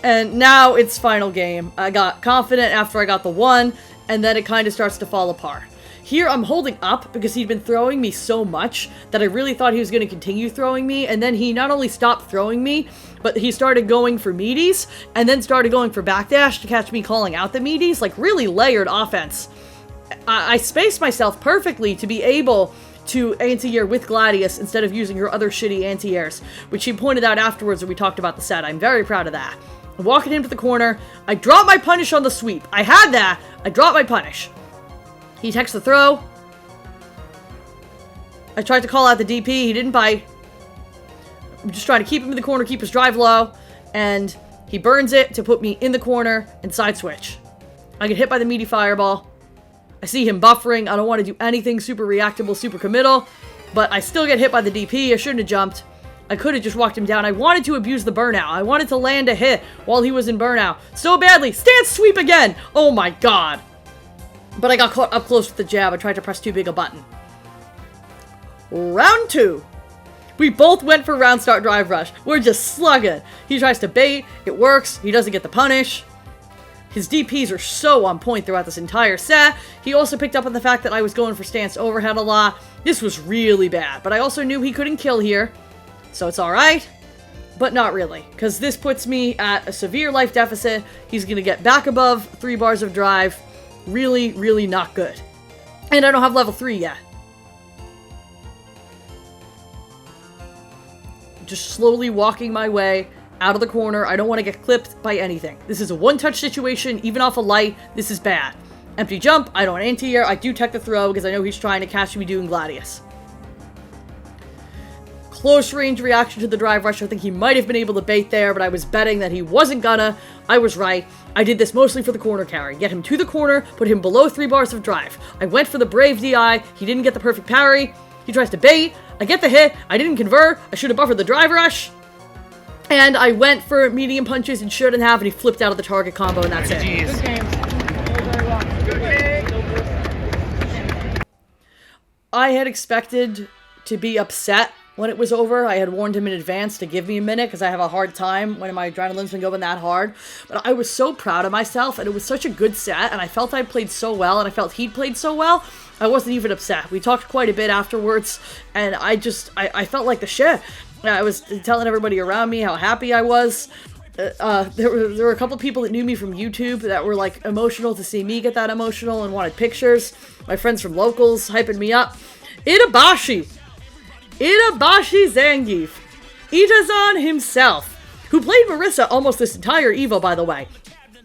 Speaker 1: And now it's final game. I got confident after I got the 1, and then it kind of starts to fall apart. Here, I'm holding up because he'd been throwing me so much that I really thought he was going to continue throwing me, and then he not only stopped throwing me, but he started going for meaties, and then started going for backdash to catch me calling out the meaties, like really layered offense. I spaced myself perfectly to be able to anti-air with Gladius instead of using her other shitty anti-airs, which she pointed out afterwards when we talked about the set. I'm very proud of that. I'm walking him to the corner. I drop my punish on the sweep. I had that. I dropped my punish. He takes the throw. I tried to call out the DP. He didn't bite. I'm just trying to keep him in the corner, keep his drive low. And he burns it to put me in the corner and side switch. I get hit by the meaty fireball. I see him buffering. I don't want to do anything super reactable, super committal. But I still get hit by the DP. I shouldn't have jumped. I could have just walked him down. I wanted to abuse the burnout. I wanted to land a hit while he was in burnout so badly. Stance sweep again! Oh my god. But I got caught up close with the jab. I tried to press too big a button. Round 2. We both went for round start drive rush. We're just slugging. He tries to bait. It works. He doesn't get the punish. His DPs are so on point throughout this entire set. He also picked up on the fact that I was going for stance overhead a lot. This was really bad. But I also knew he couldn't kill here. So it's alright. But not really. Because this puts me at a severe life deficit. He's going to get back above 3 bars of drive. Really, really not good. And I don't have level 3 yet. just slowly walking my way out of the corner. I don't want to get clipped by anything. This is a one-touch situation, even off a light. This is bad. Empty jump, I don't anti-air. I do tech the throw because I know he's trying to catch me doing Gladius. Close range reaction to the drive rush. I think he might have been able to bait there, but I was betting that he wasn't gonna. I was right. I did this mostly for the corner carry. Get him to the corner, put him below 3 bars of drive. I went for the brave DI. He didn't get the perfect parry. He tries to bait. I get the hit. I didn't convert. I should have buffered the drive rush. And I went for medium punches and shouldn't have, and he flipped out of the target combo, and that's it.
Speaker 14: Good game.
Speaker 1: I had expected to be upset when it was over. I had warned him in advance to give me a minute because I have a hard time when my adrenaline's been going that hard. But I was so proud of myself, and it was such a good set, and I felt I played so well, and I felt he'd played so well. I wasn't even upset. We talked quite a bit afterwards, and I felt like the shit. I was telling everybody around me how happy I was. There were a couple people that knew me from YouTube that were like emotional to see me get that emotional and wanted pictures. My friends from locals hyping me up. Itabashi Zangief. Itazan himself, who played Marisa almost this entire EVO, by the way,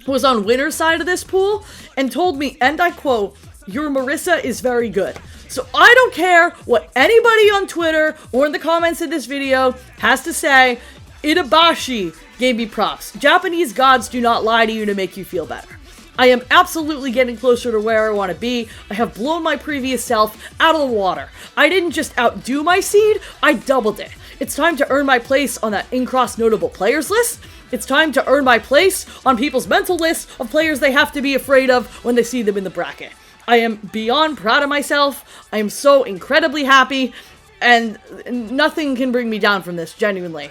Speaker 1: was on winner's side of this pool and told me, and I quote, "Your Marisa is very good." So I don't care what anybody on Twitter or in the comments in this video has to say. Itabashi gave me props. Japanese gods do not lie to you to make you feel better. I am absolutely getting closer to where I want to be. I have blown my previous self out of the water. I didn't just outdo my seed, I doubled it. It's time to earn my place on that in-cross notable players list. It's time to earn my place on people's mental list of players they have to be afraid of when they see them in the bracket. I am beyond proud of myself. I am so incredibly happy, and nothing can bring me down from this, genuinely.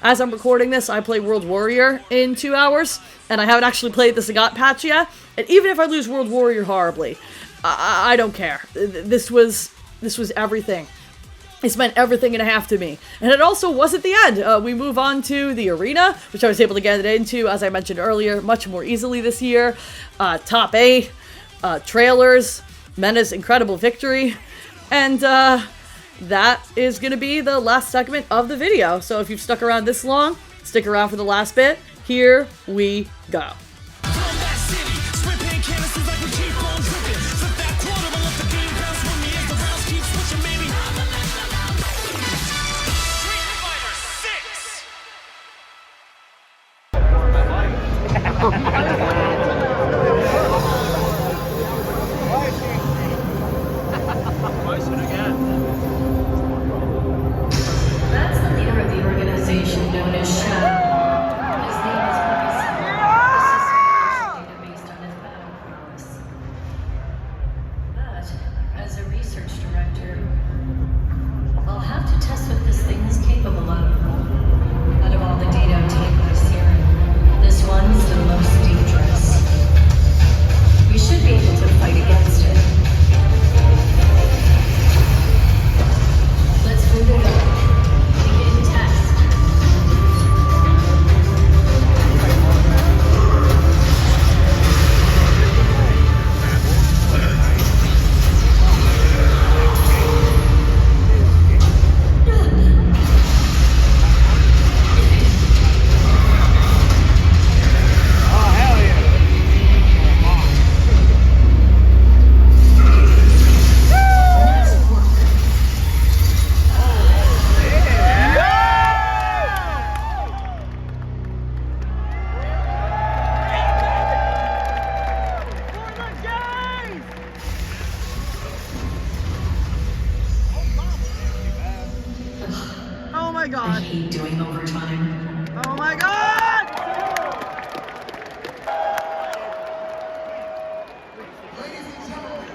Speaker 1: As I'm recording this, I play World Warrior in 2 hours, and I haven't actually played the Sagat patch yet. And even if I lose World Warrior horribly, I don't care. This was everything. It's meant everything and a half to me. And it also wasn't the end. We move on to the arena, which I was able to get into, as I mentioned earlier, much more easily this year. Top 8, trailers, Mena's incredible victory, and that is going to be the last segment of the video. So if you've stuck around this long, stick around for the last bit. Here we go.
Speaker 17: That's the leader of the organization known as Shadow. His name is Marisa. This is based on his battle prowess. But as a research director, I'll have to test what this thing is capable of. Out of all the data tape I've seen, this one's the most dangerous. We should be able to fight against it. Let's move it up. Begin test.
Speaker 14: Oh my god.
Speaker 17: I hate doing overtime.
Speaker 14: Oh my god!
Speaker 3: Ladies and gentlemen,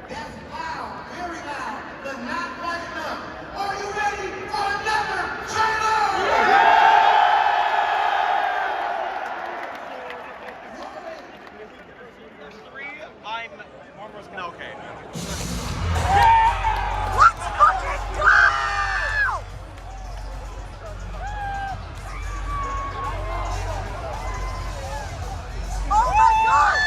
Speaker 3: that's loud, very loud, but not loud enough. Are you ready for another trailer?
Speaker 11: I'm almost gonna okay.
Speaker 14: Let's fucking go! Oh my god!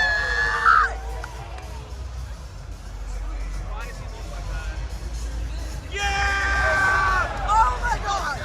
Speaker 14: Yeah! Oh my god!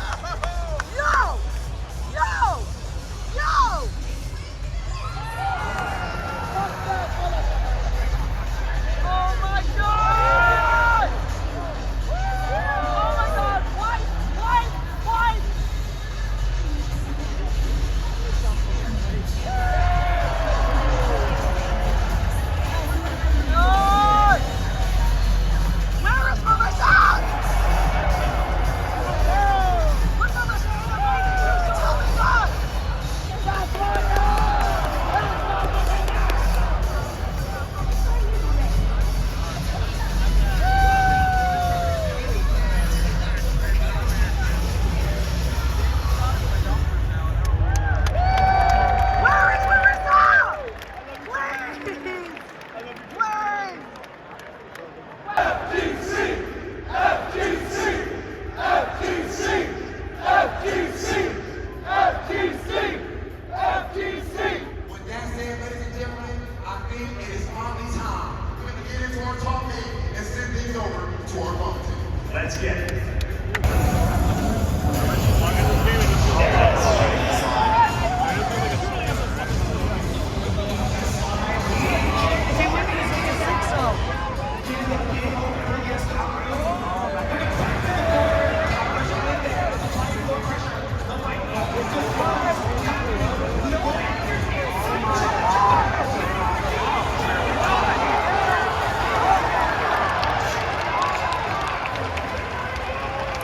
Speaker 2: FGC! FGC! FGC! FGC! FGC! FGC!
Speaker 3: With that said, ladies and gentlemen, I think it is finally time. We're going to get into our talk meeting and send things over to our volunteers.
Speaker 2: Let's get it.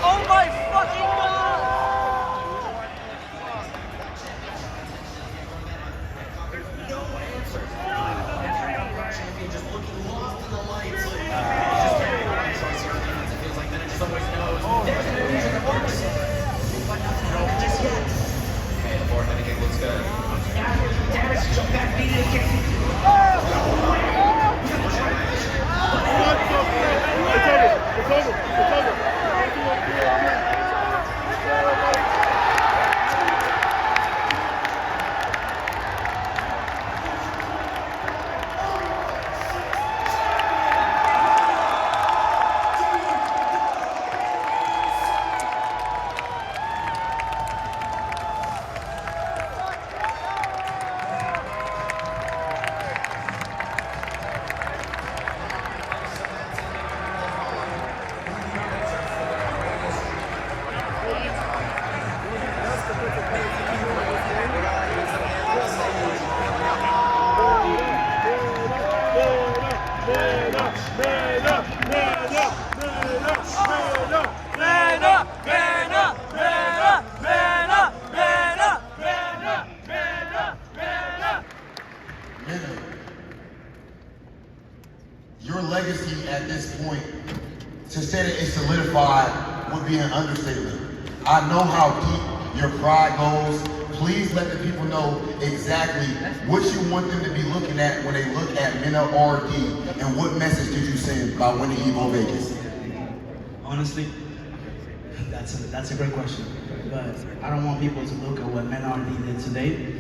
Speaker 14: Oh my fucking god!
Speaker 3: Your legacy at this point, to say that it's solidified would be an understatement. I know how deep your pride goes. Please let the people know exactly what you want them to be looking at when they look at MenaRD, and what message did you send by winning EVO Vegas?
Speaker 18: Honestly, that's a great question. But I don't want people to look at what MenaRD did today.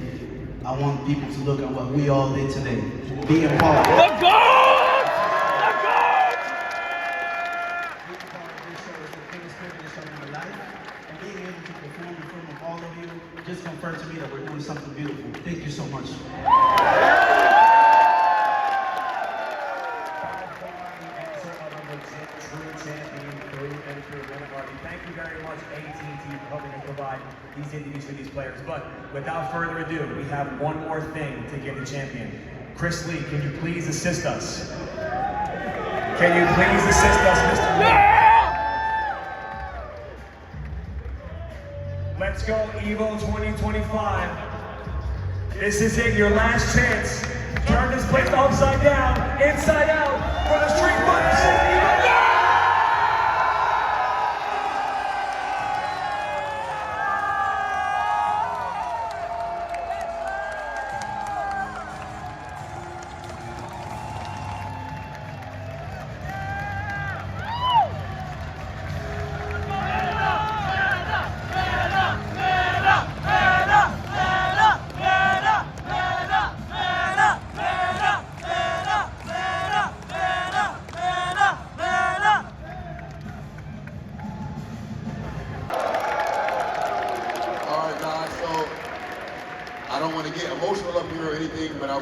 Speaker 18: I want people to look at what we all did today. Being part of
Speaker 14: The goat!
Speaker 18: Just confirm to me that we're doing something beautiful. Thank you so much.
Speaker 2: Thank you very much, AT&T, for helping to provide these interviews for these players. But without further ado, we have one more thing to give the champion. Chris Lee, can you please assist us? Can you please assist us, Mr. Lee? Let's go, EVO 2025. This is it, your last chance. Turn this place upside down, inside out, for the Street Fighter 6.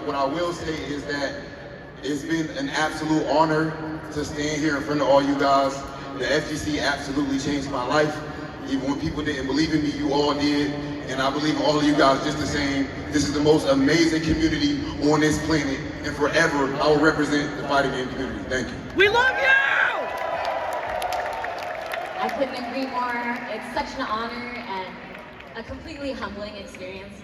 Speaker 3: What I will say is that it's been an absolute honor to stand here in front of all you guys. The FGC absolutely changed my life. Even when people didn't believe in me, you all did. And I believe all of you guys just the same. This is the most amazing community on this planet. And forever, I will represent the fighting game community. Thank you.
Speaker 1: We love you!
Speaker 19: I couldn't agree more. It's such an honor and a completely humbling experience,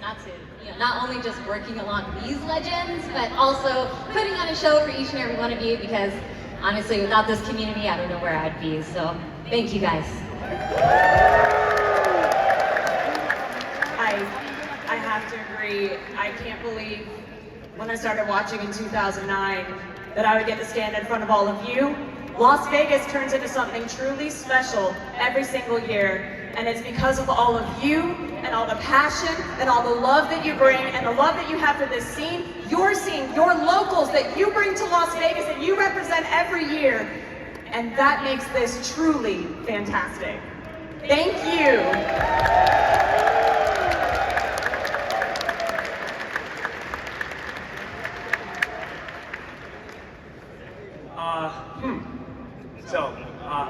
Speaker 19: not only just working along these legends, but also putting on a show for each and every one of you, because honestly, without this community, I don't know where I'd be. So thank you guys.
Speaker 20: I have to agree. I can't believe when I started watching in 2009 that I would get to stand in front of all of you Las Vegas turns into something truly special every single year. And it's because of all of you and all the passion and all the love that you bring and the love that you have for this scene, your locals that you bring to Las Vegas and you represent every year. And that makes this truly fantastic. Thank you.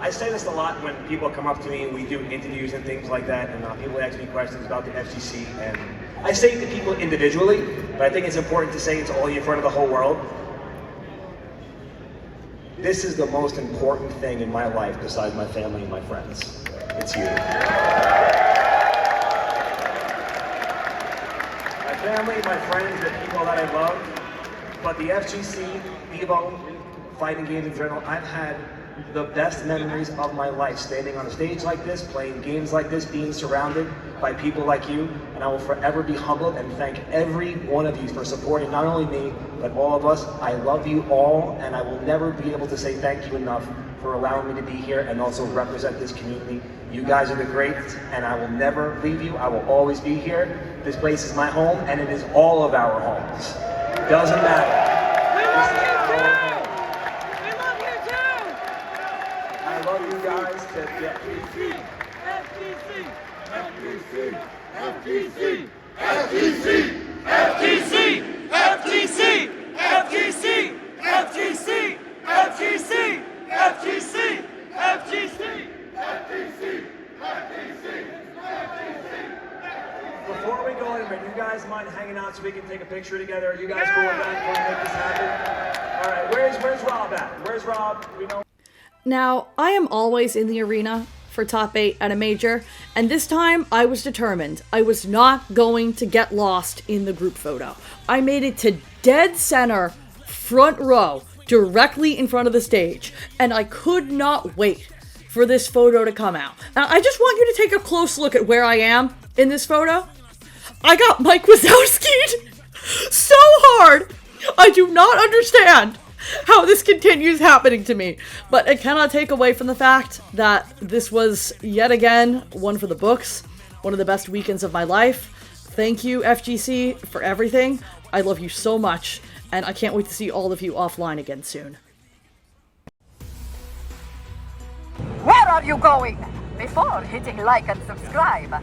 Speaker 21: I say this a lot when people come up to me and we do interviews and things like that, and people ask me questions about the FGC, and I say it to people individually, but I think it's important to say it to all you in front of the whole world. This is the most important thing in my life besides my family and my friends. It's you. My family, my friends, the people that I love, but the FGC, EVO, fighting games in general, I've had the best memories of my life, standing on a stage like this, playing games like this, being surrounded by people like you, and I will forever be humbled and thank every one of you for supporting not only me, but all of us. I love you all, and I will never be able to say thank you enough for allowing me to be here and also represent this community. You guys are the greats, and I will never leave you. I will always be here. This place is my home, and it is all of our homes. It doesn't matter. I love you guys to get FGC, FGC, FGC, FGC, FGC, FGC, FGC, FGC, FGC, FGC, FGC, FGC, FGC. Before we go in, you guys mind hanging out so we can take a picture together? Are you guys cool with that? Can we make this happen? All right, where's Rob at? Where's Rob? We know.
Speaker 1: Now, I am always in the arena for top 8 at a major, and this time I was determined. I was not going to get lost in the group photo. I made it to dead center, front row, directly in front of the stage, and I could not wait for this photo to come out. Now, I just want you to take a close look at where I am in this photo. I got Mike Wazowski'd so hard. I do not understand how this continues happening to me, but it cannot take away from the fact that this was yet again one for the books, one of the best weekends of my life. Thank you, FGC, for everything. I love you so much, and I can't wait to see all of you offline again soon.
Speaker 22: Where are you going? Before hitting like and subscribe,